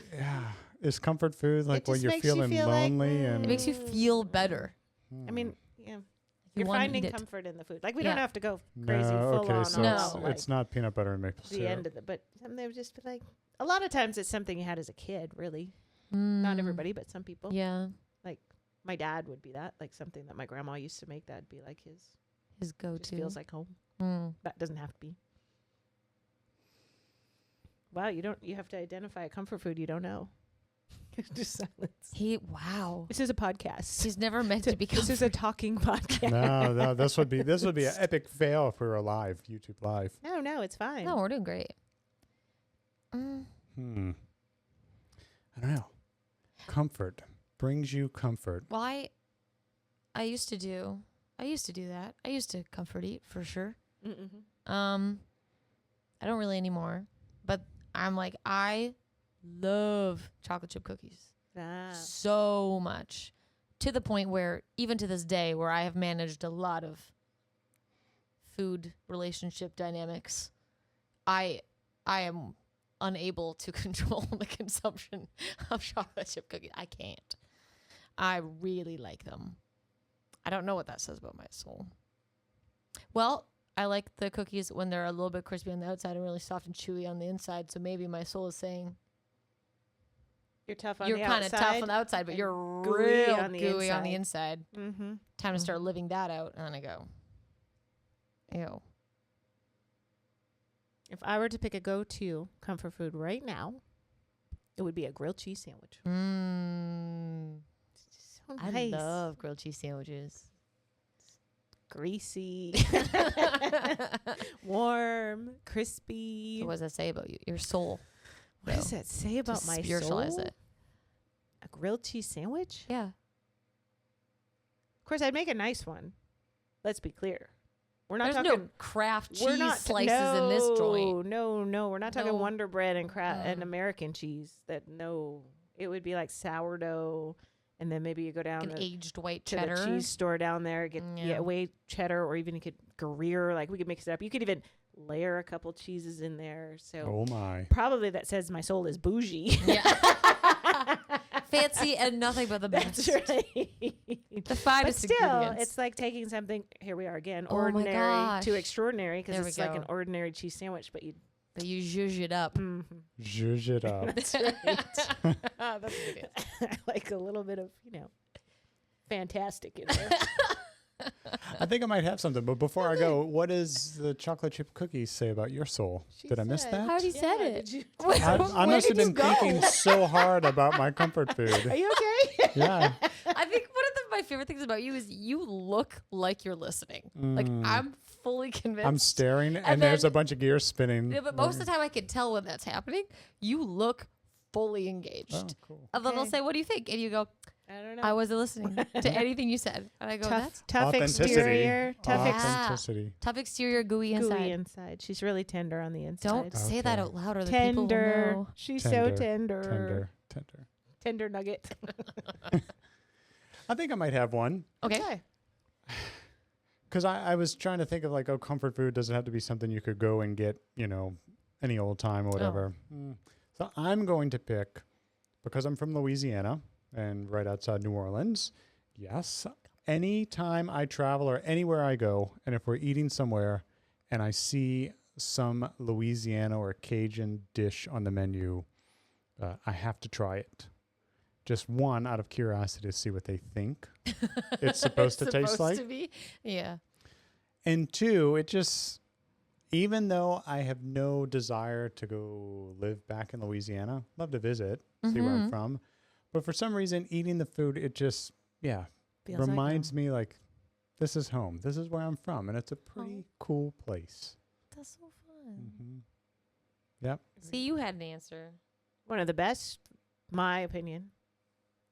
Is comfort food like when just you're makes you feeling feel like, lonely and? It makes you feel better. I mean, yeah. You You're wanna finding eat it. comfort in the food. Like, we don't Yeah. have to go crazy no, full okay, on so No. it's, all, like, it's not peanut butter and maple the syrup. end of it. But they would just be like, a lot of times it's something you had as a kid, really. Not everybody, but some people. Yeah. My dad would be that, like something that my grandma used to make. That'd be like his His Just go-to. feels like home. Mm. That doesn't have to be. Wow, you have to identify a comfort food you don't know. Just silence. Wow. This is a podcast. He's never meant to be. This is a talking podcast. No, this would be an epic fail if we were live, YouTube live. No, it's fine. No, we're doing great. I don't know. Comfort brings you comfort. Well, I used to do that. I used to comfort eat for sure. Mm-hmm. I don't really anymore, but I'm like, I love chocolate chip cookies so much, to the point where even to this day, where I have managed a lot of food relationship dynamics, I am unable to control the consumption of chocolate chip cookies. I can't. I really like them. I don't know what that says about my soul. Well, I like the cookies when they're a little bit crispy on the outside and really soft and chewy on the inside. So maybe my soul is saying, You're tough on you're the kind of outside. tough on the outside, but and you're gooey real on the gooey on inside. the inside. Mm-hmm. Time to start living that out. And then I go, ew. If I were to pick a go-to comfort food right now, it would be a grilled cheese sandwich. So I nice. love grilled cheese sandwiches. Greasy, warm, crispy. So what does that say about you? Your soul. What does that say about Just my spiritualize soul? it. A grilled cheese sandwich? Yeah. Of course, I'd make a nice one. Let's be clear. We're not There's talking no Kraft we're cheese not slices in this joint. No. We're not talking No. Wonder Bread and American cheese. It would be like sourdough, and then maybe you go down An aged white to cheddar. the cheese store down there, get white cheddar, or even you could Gruyere. Like we could mix it up. You could even layer a couple cheeses in there. So Oh my. probably that says my soul is bougie. Yeah. Fancy and nothing but the best. That's right. The finest But still, ingredients. it's like taking something. Here we are again. Oh my Ordinary gosh. to extraordinary, because There we it's like go. an ordinary cheese sandwich, but you. But you zhuzh it up. Zhuzh it up. That's right. That's what it is. I like a little bit of fantastic in there. I think I might have something, but before I go, what does the chocolate chip cookies say about your soul? Did I miss said- that? How he said Yeah, it. did you- I must have been thinking so hard about my comfort Are food. you okay? Yeah. I think one of my favorite things about you is you look like you're listening. Like I'm fully convinced. I'm staring, and there's then- a bunch of gears spinning. Yeah, but most of the time I can tell when that's happening. You look fully engaged. Oh, cool. And then they'll Okay. say, "What do you think?" And you go, I don't know. "I wasn't listening to anything you said." And I go, "That's tough Authenticity. exterior, Authenticity. tough exterior, gooey inside." gooey inside. She's really tender on the inside. Don't say that Okay. out loud, or the people will tender. know. She's so tender. Tender. Tender nugget. I think I might have one. Okay. Because I was trying to think of like, comfort food doesn't have to be something you could go and get, any old time or whatever. So I'm going to pick, because I'm from Louisiana and right outside New Orleans. Yes. Anytime I travel or anywhere I go, and if we're eating somewhere and I see some Louisiana or Cajun dish on the menu, I have to try it. Just one, out of curiosity to see what they think it's supposed to taste like. To be. Yeah. And two, it just, even though I have no desire to go live back in Louisiana, love to visit, see where I'm from. But for some reason, eating the food, it just, Feels reminds me like, this is home. This is where I'm from. And it's a pretty cool place. That's so fun. Yep. See, you had an answer. One of the best, my opinion.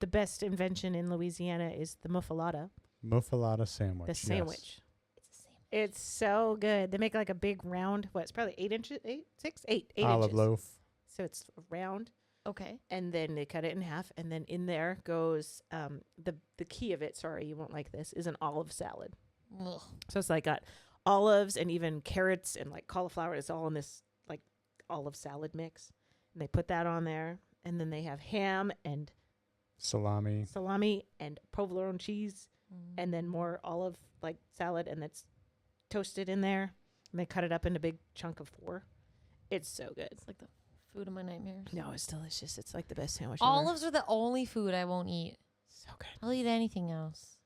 The best invention in Louisiana is the muffalata, Muffalata sandwich. the yes. sandwich. It's the same. It's so good. They make like a big round. It's probably 8 inches, 8 Olive inches. loaf. So it's round, Okay. and then they cut it in half, and then in there goes the key of it. Sorry, you won't like this. Is an olive salad. Ugh. So it's like got olives and even carrots and like cauliflower. It's all in this like olive salad mix, and they put that on there, and then they have ham and Salami. salami and provolone cheese, and then more olive like salad, and that's toasted in there, and they cut it up into big chunk of 4. It's so good. It's like the food of my nightmares. No, it's delicious. It's like the best sandwich ever. Olives are the only food I won't eat. So good. I'll eat anything else.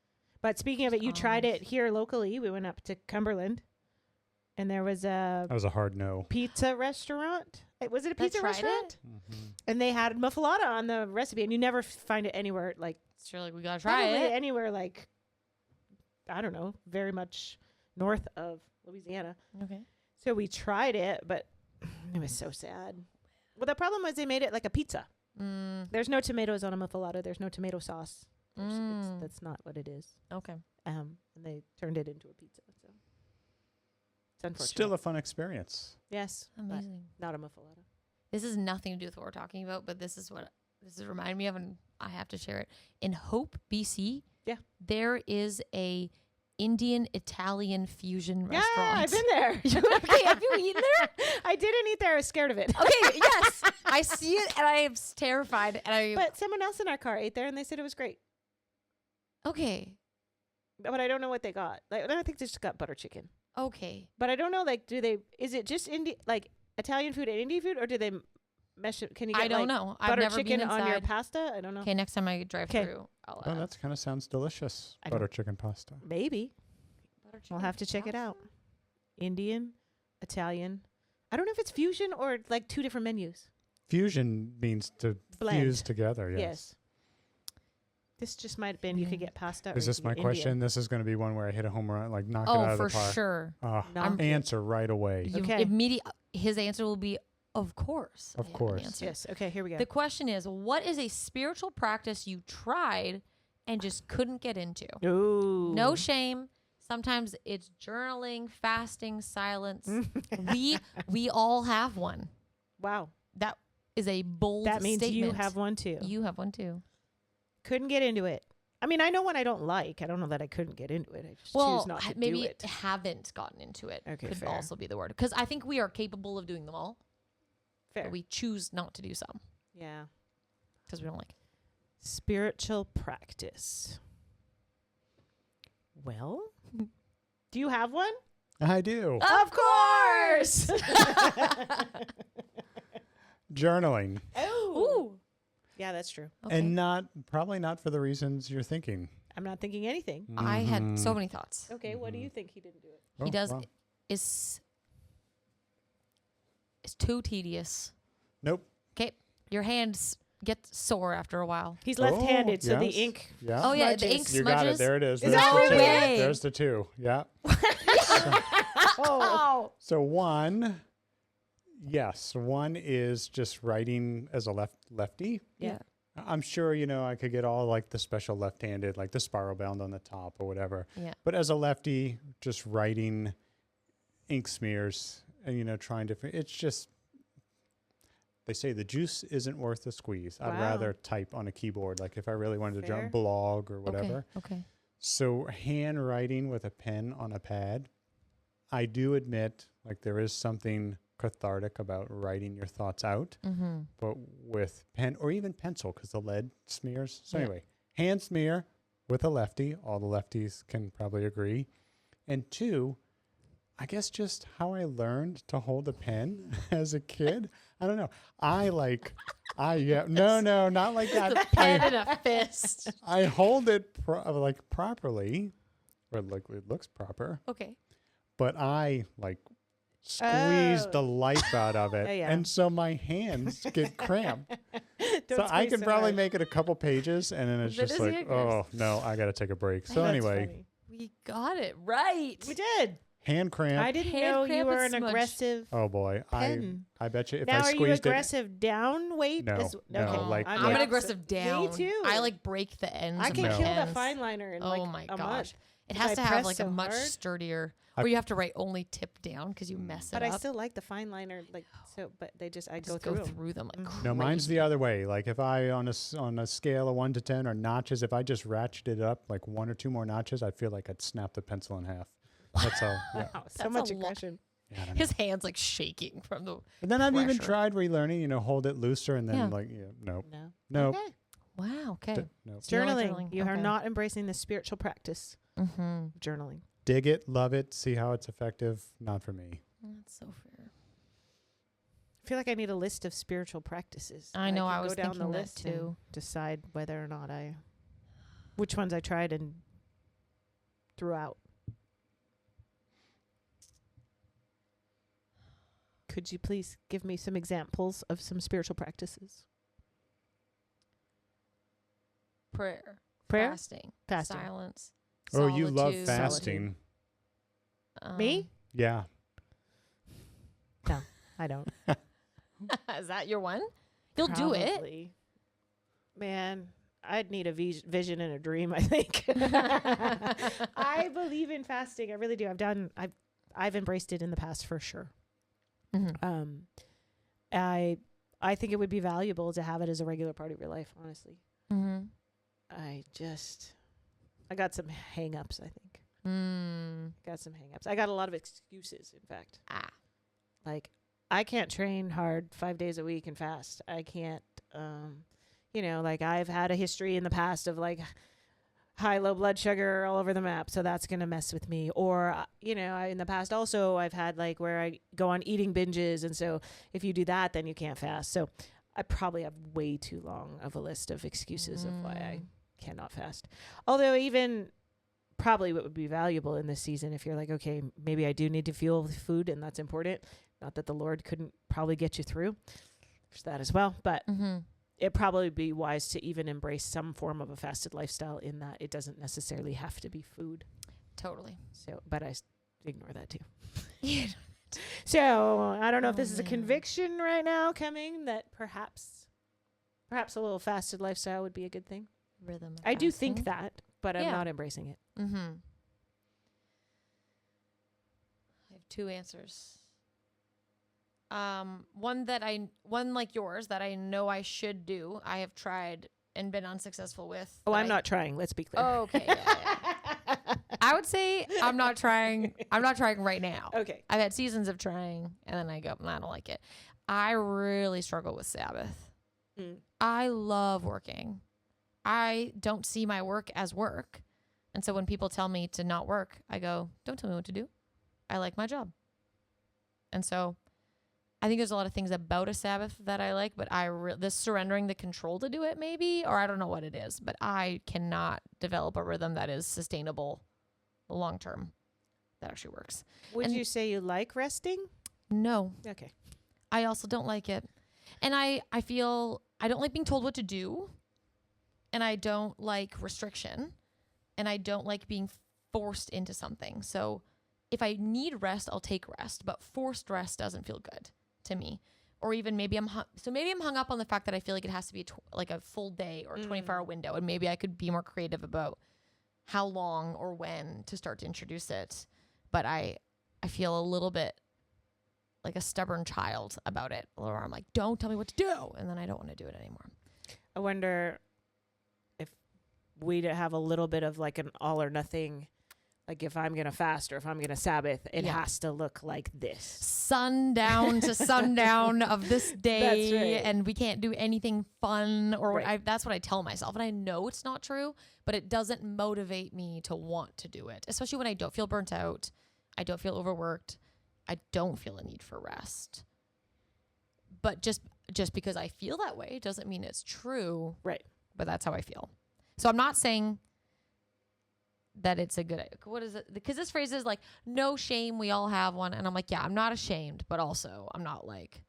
But speaking of it, you tried it Almonds. here locally. We went up to Cumberland, and there was a That was a hard no. pizza restaurant. Was it a That pizza tried restaurant? Mm-hmm. And they had muffalata on the recipe, and you never find it anywhere like It's really, we gotta try probably it. anywhere like I don't know, very much north of Louisiana. Okay. So we tried it, but it was so sad. Well, the problem was they made it like a pizza. There's no tomatoes on a muffalata. There's no tomato sauce. That's not what it is. Okay. And they turned it into a pizza. So it's unfortunate. Still a fun experience. yes, but Amazing. not a muffalata. This has nothing to do with what we're talking about, but this is reminding me of, and I have to share it. In Hope, BC, Yeah. there is a Indian Italian fusion Yeah, restaurant. I've been there. Okay, have you eaten there? I didn't eat there. I was scared of it. Okay, yes, I see it, and I am terrified. And But someone else in our car ate there, and they said it was great. okay, But I don't know what they got. Like, I think they just got butter chicken. okay. But I don't know. Like, is it just Italian food and Indian food, or do they mesh it? Can you get I don't like, know. I've butter never chicken been on your inside. pasta? I don't know. Okay, next time I drive 'Kay. through, I'll Oh, that kind of sounds delicious. I Butter chicken pasta. Maybe butter we'll chicken have to check it pasta? out. Indian, Italian. I don't know if it's fusion or like two different menus. Fusion means to Blend. fuse together. Yes. Yes. This just might have been you could get pasta. or Is you this could my get question? Indian. This is going to be one where I hit a home run, like knock it out Oh, of for the park. sure. Knock it. Answer right away. You Okay. His answer will be, of course. Of I have an course. answer. Yes. Okay. Here we go. The question is, what is a spiritual practice you tried and just couldn't get into? Ooh. No shame. Sometimes it's journaling, fasting, silence. we all have one. Wow. That is a bold That means statement. you have one too. You have one too. Couldn't get into it. I mean, I know one I don't like. I don't know that I couldn't get into it. I just choose not to maybe do it. haven't gotten into it. Okay, could fair. also be the word, because I think we are capable of doing them all. Fair. But we choose not to do some Yeah. because we don't like it. Spiritual practice. Well, do you have one? I do. Of course. Journaling. Ooh. Yeah, that's true. Okay. And probably not for the reasons you're thinking. I'm not thinking anything. I had so Mhm. many thoughts. Okay, what do you think he didn't do it? Oh, He does wow. is it's too tedious. Nope. Okay, your hands get sore after a while. He's left-handed, so the yes. ink. Yeah. Oh yeah, the Smudges. ink You got it. smudges. There it is. Is There's that the really? two. Way. There's the two. Yeah. Oh. So one is just writing as a lefty. Yeah. I'm sure, I could get all like the special left-handed, like the spiral bound on the top or whatever. Yeah. But as a lefty, just writing ink smears and, trying to, it's just, they say the juice isn't worth the squeeze. I'd Wow. rather type on a keyboard, like if I really wanted to Fair. blog or whatever. Okay. So handwriting with a pen on a pad, I do admit, like there is something cathartic about writing your thoughts out, Mm-hmm. but with pen or even pencil because the lead smears. So Yeah. anyway, hand smear with a lefty. All the lefties can probably agree. And two, I guess just how I learned to hold a pen as a kid. I don't know. No, not like The that. pen in a fist. I hold it properly, or like it looks proper, Okay. but I squeeze the life out of it, Yeah. and so my hands get cramped. Don't So I squeeze can so probably hard. make it a couple pages, and then it's That just is like, yours. oh no, I got to take a break. So That's anyway, funny. We got it right. We did. hand cramp. I didn't Hand know you cramp were and an smudge. aggressive Oh boy, pen. I bet you if now, I are you squeezed it, aggressive down weight? No, no, okay. like- I'm the an opposite. aggressive down. Me too. I like break the ends. I of can my No. kill that pens. fine liner in Oh like my a gosh. month. It If has I to have press like so a much hard. sturdier, I- where you have to write only tip down because you mess it But up. I still like the fine liner, but I just go through 'em. them like Mhm. No, mine's crazy. the other way. Like if I on a scale of 1 to 10 or notches, if I just ratcheted it up like one or two more notches, I feel like I'd snap the pencil in half. That's all. Yeah. Wow, so That's much a lot. aggression. Yeah, I don't know. His hands like shaking from the. And then I've even pressure. tried relearning, hold it looser and then Yeah. nope. No. Nope. Okay. Wow. Okay. Nope. So you like Journaling. You are Okay. not embracing the spiritual practice Mm-hmm. of journaling. Dig it, love it, see how it's effective. Not for me. That's so fair. I feel like I need a list of spiritual practices. I know. can I was go down thinking the that list and too. decide whether or not I which ones I tried and threw out. Could you please give me some examples of some spiritual practices? Prayer. Prayer? Fasting. Fasting. Silence. Oh, you love solitude. fasting. Me? Yeah. I don't. Is that your one? You'll do it. Probably. Man, I'd need a vision and a dream, I think. I believe in fasting. I really do. I've embraced it in the past for sure. Mm-hmm. I think it would be valuable to have it as a regular part of your life, honestly. Mm-hmm. I got some hang-ups, I think. Got some hang-ups. I got a lot of excuses, in fact. Like, I can't train hard 5 days a week and fast. I can't, like I've had a history in the past of like high, low blood sugar all over the map. So that's going to mess with me. Or, in the past also I've had like where I go on eating binges. And so if you do that, then you can't fast. So I probably have way too long of a list of excuses of why I cannot fast. Although even probably what would be valuable in this season, if you're like, okay, maybe I do need to fuel the food and that's important. Not that the Lord couldn't probably get you through. There's that as well. But it'd probably be wise to even embrace some form of a fasted lifestyle in that it doesn't necessarily have to be food. Totally. So, but I ignore that too. So I don't know if this is a conviction right now coming that perhaps a little fasted lifestyle would be a good thing. Rhythm. I do think that, but I'm not embracing it. I have two answers. One like yours that I know I should do. I have tried and been unsuccessful with. Oh, I'm not trying. Let's be clear. Oh, okay. Yeah. I would say I'm not trying. I'm not trying right now. Okay. I've had seasons of trying, and then I go, I don't like it. I really struggle with Sabbath. I love working. I don't see my work as work. And so when people tell me to not work, I go, don't tell me what to do. I like my job. And so I think there's a lot of things about a Sabbath that I like, but this surrendering the control to do it maybe, or I don't know what it is, but I cannot develop a rhythm that is sustainable long term that actually works. Would you say you like resting? No. Okay. I also don't like it. And I feel I don't like being told what to do. And I don't like restriction. And I don't like being forced into something. So if I need rest, I'll take rest. But forced rest doesn't feel good to me. Or even maybe I'm hung up on the fact that I feel like it has to be like a full day or 24-hour window. And maybe I could be more creative about how long or when to start to introduce it. But I feel a little bit like a stubborn child about it. Or I'm like, don't tell me what to do. And then I don't want to do it anymore. I wonder if we'd have a little bit of like an all or nothing. Like if I'm going to fast or if I'm going to Sabbath, it has to look like this. Sundown to sundown of this day. That's right. And we can't do anything fun. Or that's what I tell myself. And I know it's not true, but it doesn't motivate me to want to do it. Especially when I don't feel burnt out. I don't feel overworked. I don't feel a need for rest. But just because I feel that way doesn't mean it's true. Right. But that's how I feel. So I'm not saying that it's a good idea. What is it? Because this phrase is like, no shame, we all have one. And I'm like, yeah, I'm not ashamed, but also I'm not like,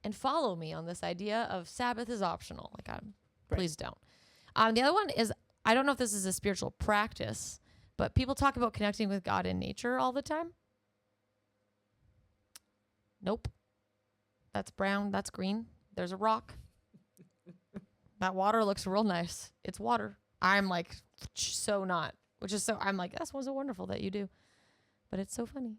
and follow me on this idea of Sabbath is optional. Like, please don't. The other one is, I don't know if this is a spiritual practice, but people talk about connecting with God in nature all the time. Nope. That's brown. That's green. There's a rock. That water looks real nice. It's water. I'm like, so not. I'm like, that's so wonderful that you do. But it's so funny.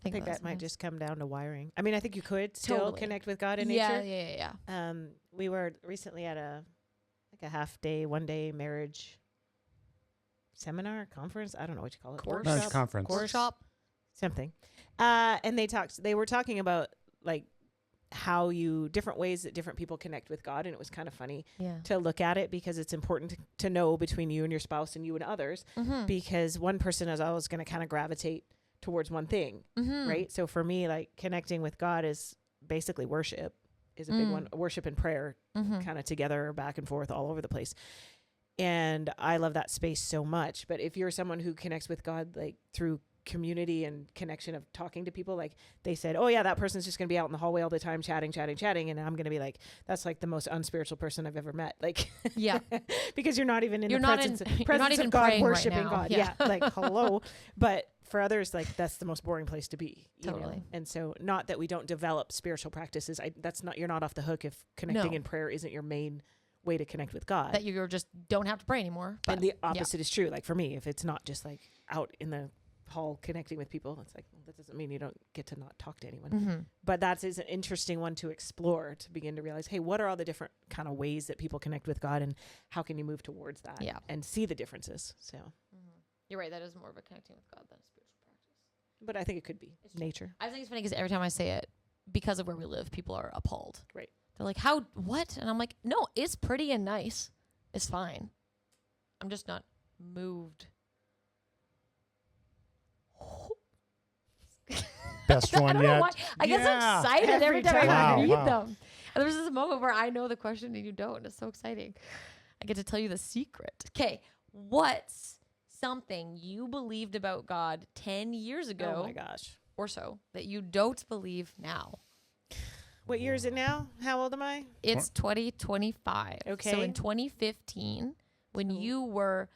I think that might just come down to wiring. I mean, I think you could still connect with God in nature. Yeah. We were recently at a half day, 1 day marriage seminar, conference. I don't know what you call it. Course. No, it's conference. Workshop. Something. And they were talking about like how different ways that different people connect with God. And it was kind of funny to look at it because it's important to know between you and your spouse and you and others, because one person is always going to kind of gravitate towards one thing. Right. So for me, like connecting with God is basically worship is a big one. Worship and prayer kind of together, back and forth all over the place. And I love that space so much. But if you're someone who connects with God, like through community and connection of talking to people, like they said, oh yeah, that person's just going to be out in the hallway all the time, chatting. And I'm going to be like, that's like the most unspiritual person I've ever met. Like, Yeah. because you're not even in You're the not presence, in- you're presence not even of God, praying right worshiping now. God. Yeah. Yeah. Like, hello. But for others, like that's the most boring place to be. You know? Totally. And so not that we don't develop spiritual practices. You're not off the hook if connecting No. in prayer isn't your main way to connect with God. That you just don't have to pray anymore. But And the opposite is true. Like for me, if it's not just like out in the hall connecting with people, it's like, well, that doesn't mean you don't get to not talk to anyone. Mm-hmm. But that is an interesting one to explore, to begin to realize, hey, what are all the different kind of ways that people connect with God, and how can you move towards that? Yeah. And see the differences. So, You're right. That is more of a connecting with God than a spiritual practice. but I think it could be It's true. nature. I think it's funny because every time I say it, because of where we live, people are appalled. Right. They're like, how, what? And I'm like, no, it's pretty and nice. It's fine. I'm just not moved. Best I one don't know yet. why. I get so Yeah. excited every Every time I time. read Wow. them. And there's this moment where I know the question and you don't. It's so exciting. I get to tell you the secret. Okay. What's something you believed about God 10 years ago Oh my gosh. or so that you don't believe now? What year is it now? How old am I? It's 2025. So Okay. in 2015, when Oh. you were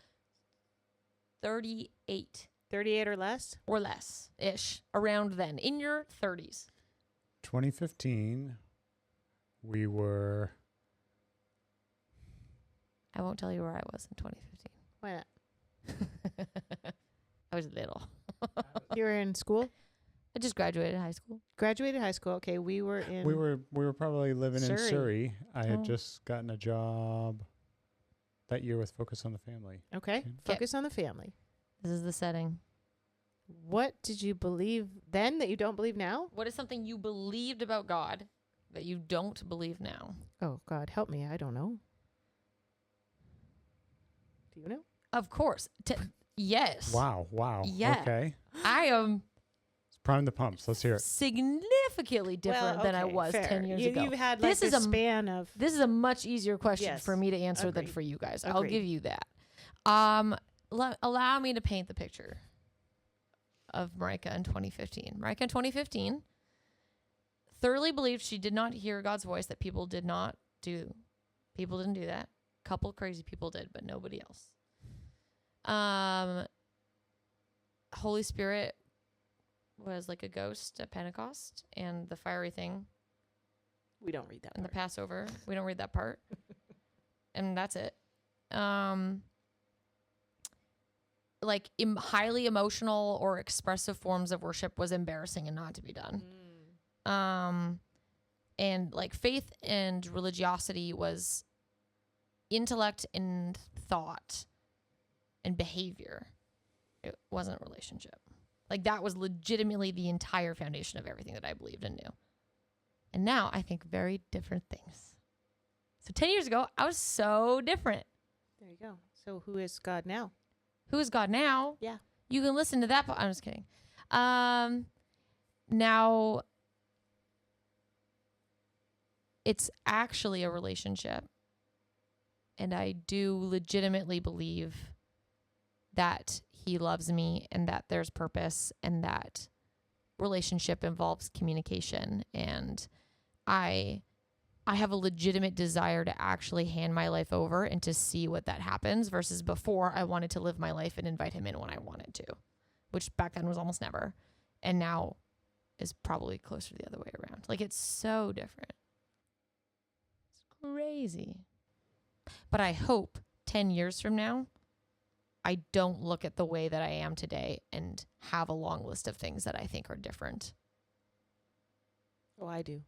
38 38 or less? or less ish, around then, in your 30s. 2015, we were. I won't tell you where I was in 2015. Why not? I was little. You were in school? I just graduated high school. Graduated high school. Okay, we were in. We were probably living in Surrey. Surrey. I had Oh. just gotten a job that year with Focus on the Family. Okay, focus on the family. This is the setting. What did you believe then that you don't believe now? What is something you believed about God that you don't believe now? Oh, God, help me. I don't know. Do you know? Of course. Yes. Wow. Yeah. Okay. I am Let's prime the pumps. Let's hear it. significantly different than I was 10 years ago. You've had like This this is a span of. This is a much easier question Yes. for me to answer than Agreed. for you guys. I'll Agreed. give you that. Allow me to paint the picture of Marika in 2015. Marika in 2015 thoroughly believed she did not hear God's voice, that people did not do. People didn't do that. A couple crazy people did, but nobody else. Holy Spirit was like a ghost at Pentecost, and the fiery thing We don't read that and the part. Passover. We don't read that part. And that's it. Like highly emotional or expressive forms of worship was embarrassing and not to be done. And like faith and religiosity was intellect and thought and behavior. It wasn't relationship. Like that was legitimately the entire foundation of everything that I believed and knew. And now I think very different things. So 10 years ago, I was so different. There you go. So who is God now? Who is God now? Yeah. You can listen to that. I'm just kidding. Now it's actually a relationship. And I do legitimately believe that he loves me and that there's purpose and that relationship involves communication. And I have a legitimate desire to actually hand my life over and to see what that happens versus before I wanted to live my life and invite him in when I wanted to, which back then was almost never. And now is probably closer the other way around. Like it's so different. It's crazy. But I hope 10 years from now, I don't look at the way that I am today and have a long list of things that I think are different. Oh, I do.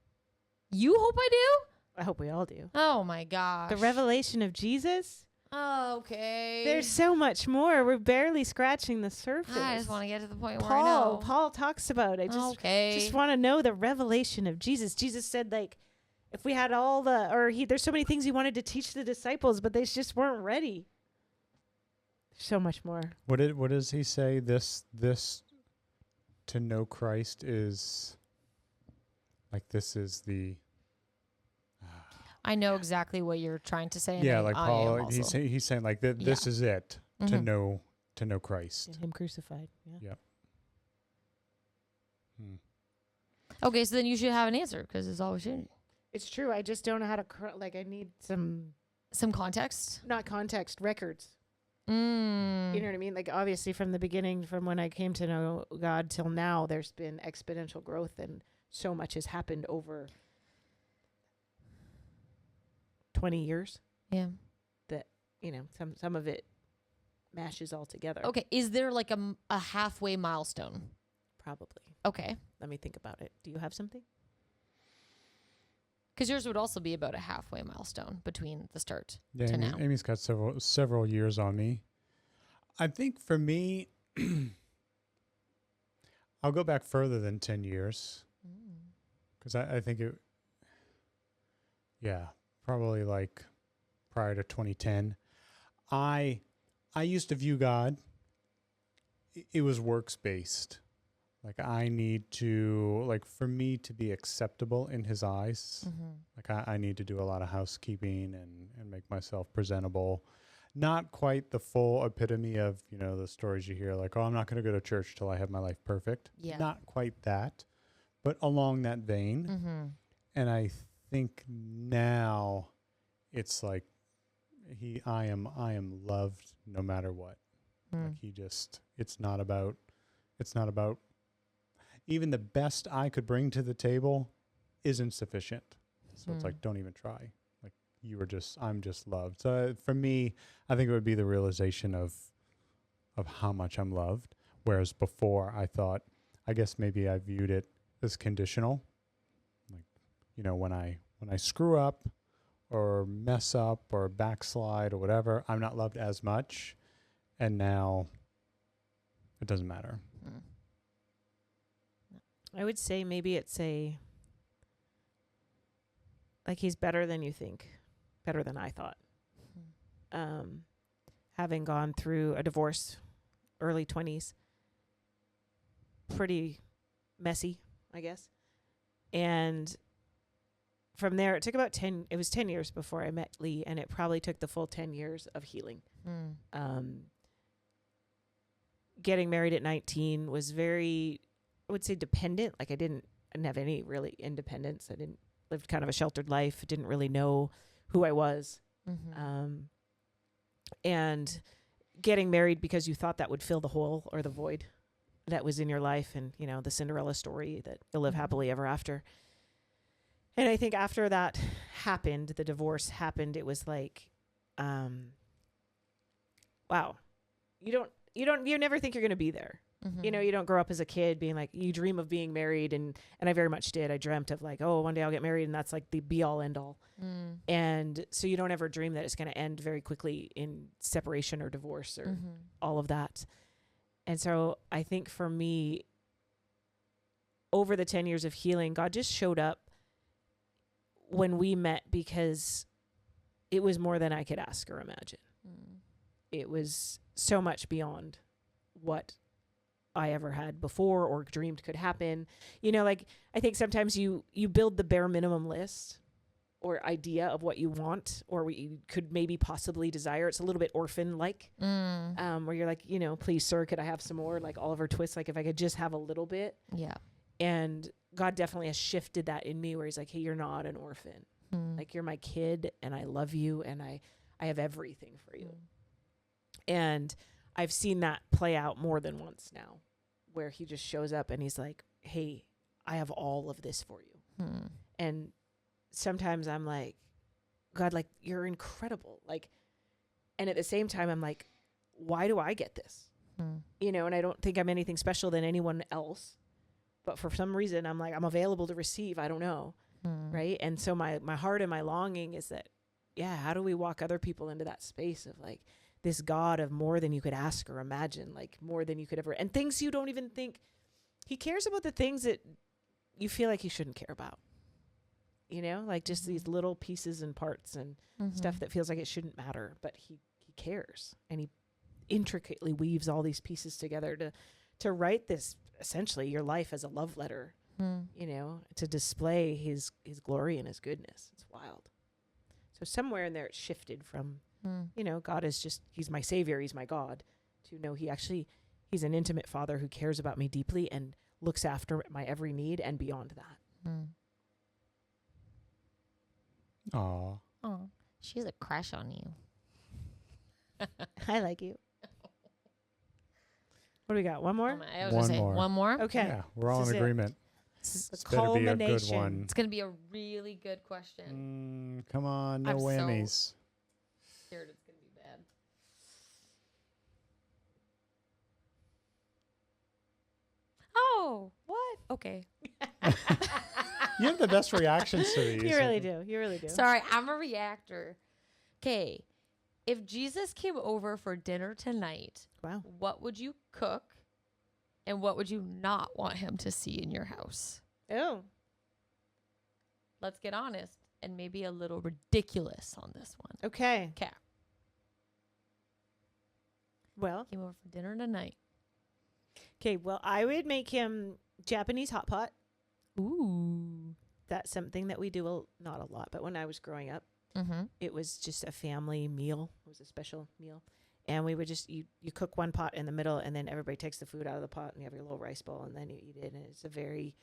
You hope I do? I hope we all do. Oh my gosh. The revelation of Jesus. Okay. There's so much more. We're barely scratching the surface. I just want to get to the point where I know. Paul talks about it. Just want to know the revelation of Jesus. Jesus said, like, if we had all there's so many things he wanted to teach the disciples, but they just weren't ready. So much more. What does he say? This to know Christ is like this is the. I know exactly what you're trying to say. And Yeah, I, like I am Paul, also. he's saying like this is it to Mhm. know Christ. And him crucified. Yeah. Yep. Hmm. Okay, so then you should have an answer because it's always shitty. It's true. I just don't know how to like. I need some context. not context records. Mm. You know what I mean? Like obviously from the beginning, from when I came to know God till now, there's been exponential growth and so much has happened over 20 years. Yeah. That, you know, some of it mashes all together. Okay, is there like a halfway milestone? Probably. Okay. Let me think about it. Do you have something? Because yours would also be about a halfway milestone between the start Yeah, to now. Amy's got several years on me. I think for me, I'll go back further than 10 years because I think it, yeah, probably like prior to 2010. I used to view God, it was works based. Like I need to, like for me to be acceptable in his eyes, like I need to do a lot of housekeeping and make myself presentable. Not quite the full epitome of, you know, the stories you hear like, oh, I'm not going to go to church till I have my life perfect. Yeah. Not quite that, but along that vein. Mm-hmm. And I think now it's like I am loved no matter what. Like it's not about even the best I could bring to the table isn't sufficient. So it's like, don't even try. Like I'm just loved. So for me, I think it would be the realization of how much I'm loved. Whereas before I thought, I guess maybe I viewed it as conditional. Like, you know, when I screw up or mess up or backslide or whatever, I'm not loved as much. And now it doesn't matter. I would say maybe it's like he's better than you think, better than I thought. Having gone through a divorce, early 20s, pretty messy, I guess. And from there, it took about 10 years before I met Lee, and it probably took the full 10 years of healing. Getting married at 19 was very, I would say, dependent. Like I didn't have any really independence. I lived kind of a sheltered life. Didn't really know who I was. And getting married because you thought that would fill the hole or the void that was in your life. And, you know, the Cinderella story that you'll live happily ever after. And I think after that happened, the divorce happened, it was like, wow, you never think you're going to be there. You know, you don't grow up as a kid being like, you dream of being married. And I very much did. I dreamt of like, oh, one day I'll get married. And that's like the be all end all. And so you don't ever dream that it's going to end very quickly in separation or divorce or all of that. And so I think for me, over the 10 years of healing, God just showed up when we met because it was more than I could ask or imagine. It was so much beyond what I ever had before or dreamed could happen. You know, like I think sometimes you build the bare minimum list or idea of what you want or what you could maybe possibly desire. It's a little bit orphan-like, where you're like, you know, please, sir, could I have some more? Like Oliver Twist, like if I could just have a little bit. Yeah. And God definitely has shifted that in me where he's like, hey, you're not an orphan. Like you're my kid and I love you and I have everything for you. And I've seen that play out more than once now where he just shows up and he's like, hey, I have all of this for you. And sometimes I'm like, God, like you're incredible. Like, and at the same time, I'm like, why do I get this? You know, and I don't think I'm anything special than anyone else, but for some reason I'm like, I'm available to receive. I don't know. Right. And so my heart and my longing is that, yeah, how do we walk other people into that space of like this God of more than you could ask or imagine, like more than you could ever, and things you don't even think he cares about, the things that you feel like he shouldn't care about, you know, like just these little pieces and parts and stuff that feels like it shouldn't matter, but he cares and he intricately weaves all these pieces together to write this, essentially your life as a love letter, you know, to display his glory and his goodness. It's wild. So somewhere in there it shifted from, Mm. God is just, he's my savior, he's my God, to know he's an intimate father who cares about me deeply and looks after my every need and beyond that. Mm. Aw. Oh, she has a crush on you. I like you. What do we got? One more? I was One gonna say more. one more. Okay. Yeah, we're all This in is it. agreement. It's, The This better be a good culmination. one. it's gonna be a really good question. Come on, no I'm so- whammies. Scared it's gonna be bad. Oh, what? Okay. You have the best reactions to these. You really do. You really do. Sorry, I'm a reactor. Okay. If Jesus came over for dinner tonight, Wow. what would you cook and what would you not want him to see in your house? Oh. Let's get honest and maybe a little ridiculous on this one. Okay. Okay. Well, Came over for dinner tonight. well, I would make him Japanese hot pot. Ooh. That's something that we do not a lot, but when I was growing up, Mm-hmm. it was just a family meal. It was a special meal. And we would just, you cook one pot in the middle and then everybody takes the food out of the pot and you have your little rice bowl and then you eat it. And it's a very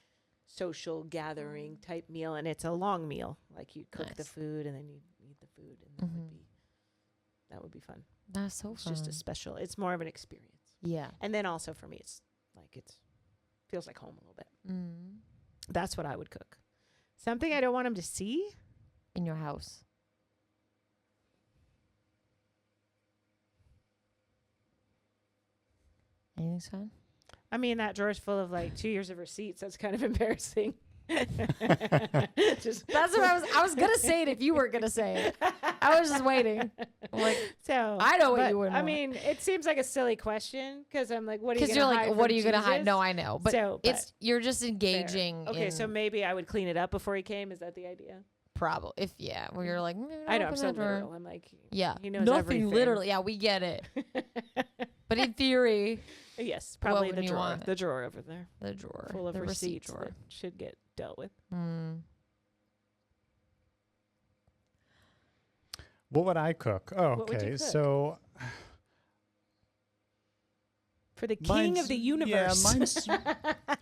social gathering type meal. And it's a long meal. Like you cook the Nice. food and then you eat the food. And that would be fun. That's so It's fun. just a special, it's more of an experience. yeah. And then also for me, it's feels like home a little bit. Mm. That's what I would cook. Something I don't want him to see. In your house. Anything's fine? I mean, that drawer's full of like 2 years of receipts. That's kind of embarrassing. Just That's what I was gonna say it if you weren't gonna say it. I was just waiting. Like, so. I know what but, you would I want. mean, it seems like a silly question because I'm like, what are you Because gonna you're hide like, what are from you gonna hide? Jesus? No, I know, but So, it's you're just fair. engaging. Okay, in so maybe I would clean it up before he came. Is that the idea? probably if where you're like, I know I'm open so that drawer." literal. I'm like, Yeah, he knows nothing everything. literally. Yeah, we get it. But in theory, Yes, probably would the you drawer. want? The drawer over there, the drawer, full of the receipt receipts drawer. that should get dealt with. Mm. What would I cook? Oh, What would you okay. cook? So For the king of the universe. Yeah, mine's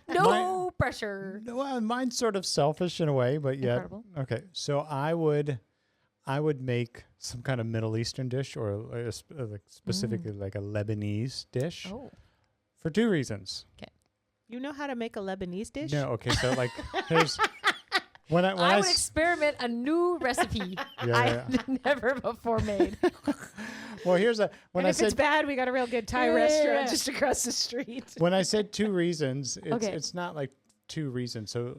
No pressure. well, mine's sort of selfish in a way, but yet Incredible. okay. So I would make some kind of Middle Eastern dish, or like specifically like a Lebanese dish, Oh, for two reasons. You know how to make a Lebanese dish? No, okay. So like, there's when I I would s- experiment a new recipe yeah. I've never before made. Well, here's a when And I if it's said bad, we got a real good Thai Yeah. restaurant just across the street. when I said two reasons, Okay. it's not like two reasons. So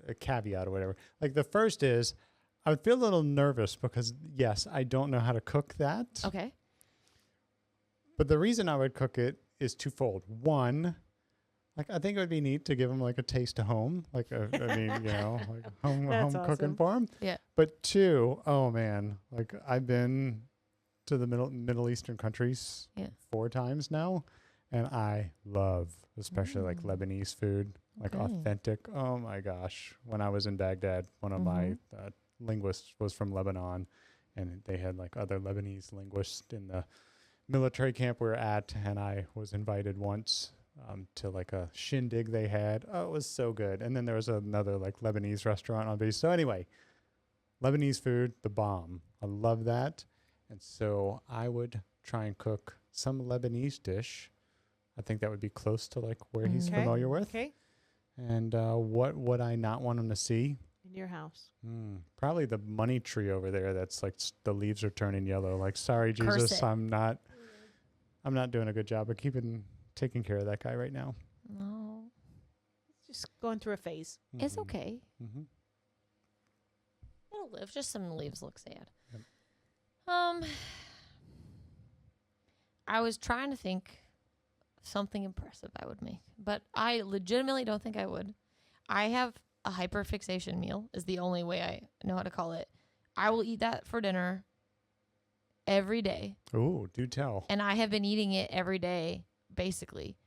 a caveat or whatever. Like the first is, I would feel a little nervous because yes, I don't know how to cook that. Okay. But the reason I would cook it is twofold. One, like I think it would be neat to give him like a taste of home, like I mean, like home That's cooking awesome. for him. Yeah. But two, oh man, like I've been to the Middle Eastern countries Yeah. 4 times now, and I love especially like Mm. Lebanese food, like Okay. authentic. Oh my gosh, when I was in Baghdad, one of my linguists was from Lebanon, and they had like other Lebanese linguists in the military camp we were at, and I was invited once to like a shindig they had. Oh, it was so good. And then there was another like Lebanese restaurant on base. So anyway, Lebanese food, the bomb. I love that. And so I would try and cook some Lebanese dish. I think that would be close to like where he's Okay. familiar with. Okay. And what would I not want him to see? In your house. Probably the money tree over there. That's like the leaves are turning yellow. Like, sorry, Curse Jesus, it. I'm not doing a good job of taking care of that guy right now. No, Just going through a phase. it's Mhm. okay. Mhm. It'll live. Just some leaves look sad. Yep. I was trying to think of something impressive I would make, but I legitimately don't think I would. I have a hyperfixation meal is the only way I know how to call it. I will eat that for dinner every day, Ooh, do tell. and I have been eating it every day basically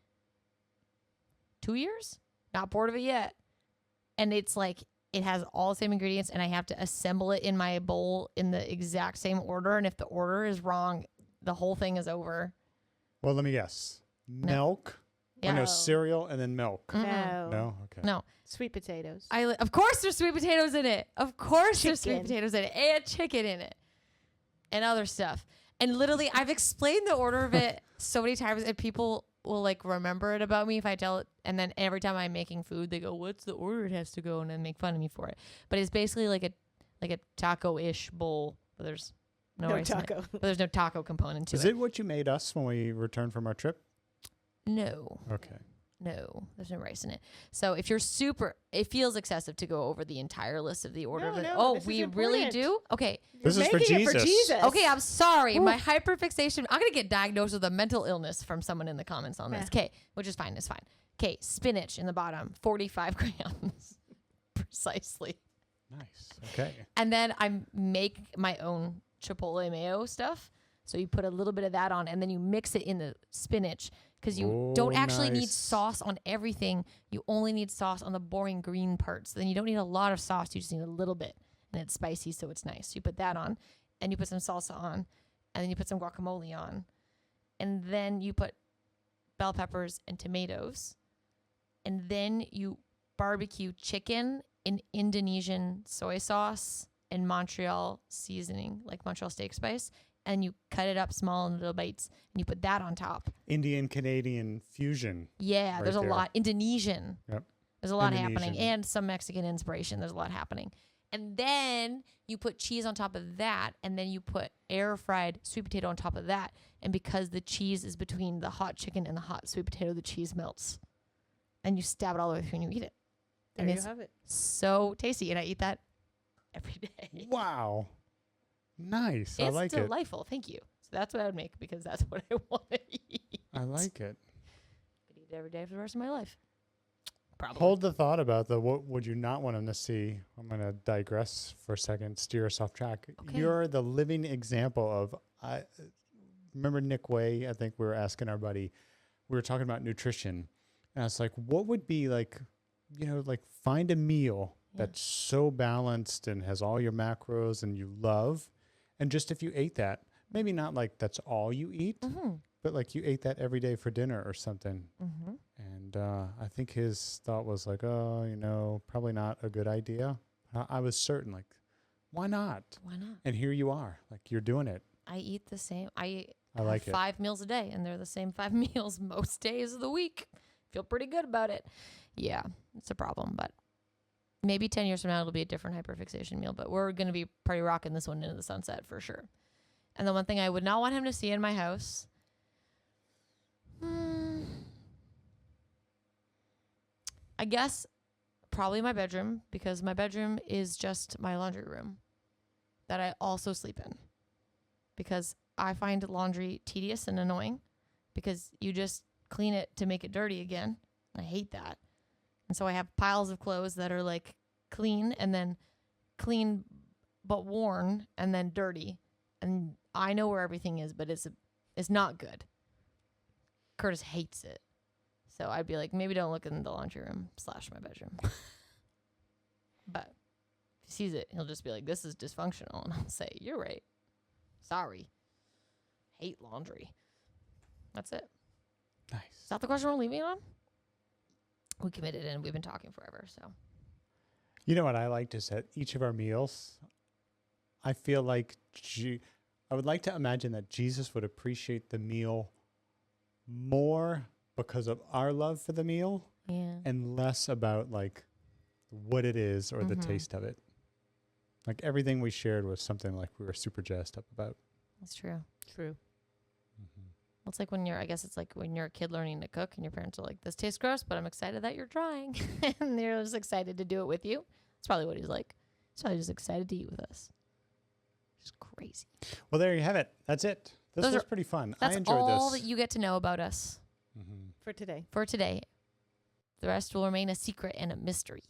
2 years. Not bored of it yet. And it's like it has all the same ingredients, and I have to assemble it in my bowl in the exact same order. And if the order is wrong, the whole thing is over. Well, let me guess. Milk. Yeah. Oh, no, cereal and then milk. No. No. Okay. No. Sweet potatoes. Of course there's sweet potatoes in it. Of course there's sweet Chicken. potatoes in it. And chicken in it. And other stuff. And literally, I've explained the order of it so many times, and people will like remember it about me if I tell it. And then every time I'm making food, they go, "What's the order it has to go?" And then make fun of me for it. But it's basically like a taco-ish bowl, but there's no rice in it. taco. But there's no taco component to Is it what you made us when we returned from our trip? No. Okay. No, there's no rice in it. So if you're it feels excessive to go over the entire list of the order of it. No, Oh, this is we really important. do? Okay. This You're is for making it Jesus. Okay, I'm sorry. Ooh. My hyperfixation, I'm going to get diagnosed with a mental illness from someone in the comments on this. Yeah. Okay, which is fine. It's fine. Okay, spinach in the bottom, 45 grams. Precisely. Nice. Okay. And then I make my own chipotle mayo stuff. So you put a little bit of that on, and then you mix it in the spinach, because you don't actually need nice. sauce on everything. You only need sauce on the boring green parts. Then you don't need a lot of sauce. You just need a little bit, and it's spicy, so it's nice. You put that on, and you put some salsa on, and then you put some guacamole on, and then you put bell peppers and tomatoes, and then you barbecue chicken in Indonesian soy sauce and Montreal seasoning, like Montreal steak spice, and you cut it up small in little bites, and you put that on top. Indian-Canadian fusion. Yeah, Right there's a there. lot. Indonesian. Yep. There's a lot Indonesian. happening, and some Mexican inspiration. There's a lot happening. And then you put cheese on top of that, and then you put air-fried sweet potato on top of that. And because the cheese is between the hot chicken and the hot sweet potato, the cheese melts. And you stab it all the way through and you eat it. There And you it's have it. so tasty, and I eat that every day. Wow. Nice. I It's like it. delightful. Thank you. So that's what I would make, because that's what I want to eat. I like it. Could eat it every day for the rest of my life. Probably. Hold the thought about the what would you not want them to see. I'm going to digress for a second, steer us off track. Okay. You're the living example of, I remember Nick Way, I think we were asking our buddy, we were talking about nutrition. And I was like, what would be like, like find a meal that's so balanced and has all your macros and you love. And just if you ate that, maybe not like that's all you eat, but like you ate that every day for dinner or something. Mm-hmm. And I think his thought was like, probably not a good idea. I was certain, like, why not? Why not? And here you are, like you're doing it. I eat the same. I I like have it. 5 meals a day, and they're the same 5 meals most days of the week. Feel pretty good about it. Yeah, it's a problem, but maybe 10 years from now it'll be a different hyperfixation meal. But we're going to be party rocking this one into the sunset for sure. And the one thing I would not want him to see in my house. I guess probably my bedroom, because my bedroom is just my laundry room that I also sleep in, because I find laundry tedious and annoying, because you just clean it to make it dirty again. I hate that. And so I have piles of clothes that are like clean and then clean but worn and then dirty. And I know where everything is, but it's not good. Curtis hates it. So I'd be like, maybe don't look in the laundry room / my bedroom. But if he sees it, he'll just be like, this is dysfunctional. And I'll say, you're right. Sorry. Hate laundry. That's it. Nice. Is that the question we're leaving on? We committed and we've been talking forever, so. You know what I like to set each of our meals? I feel like I would like to imagine that Jesus would appreciate the meal more because of our love for the meal Yeah. and less about like what it is or the taste of it. Like everything we shared was something like we were super jazzed up about. That's true. True. Well, it's like when I guess it's like when you're a kid learning to cook and your parents are like, this tastes gross, but I'm excited that you're trying. And they're just excited to do it with you. That's probably what he's like. He's probably just excited to eat with us. Just crazy. Well, there you have it. That's it. This Those was are- pretty fun. That's I enjoyed all this. that you get to know about us For today. for today. The rest will remain a secret and a mystery.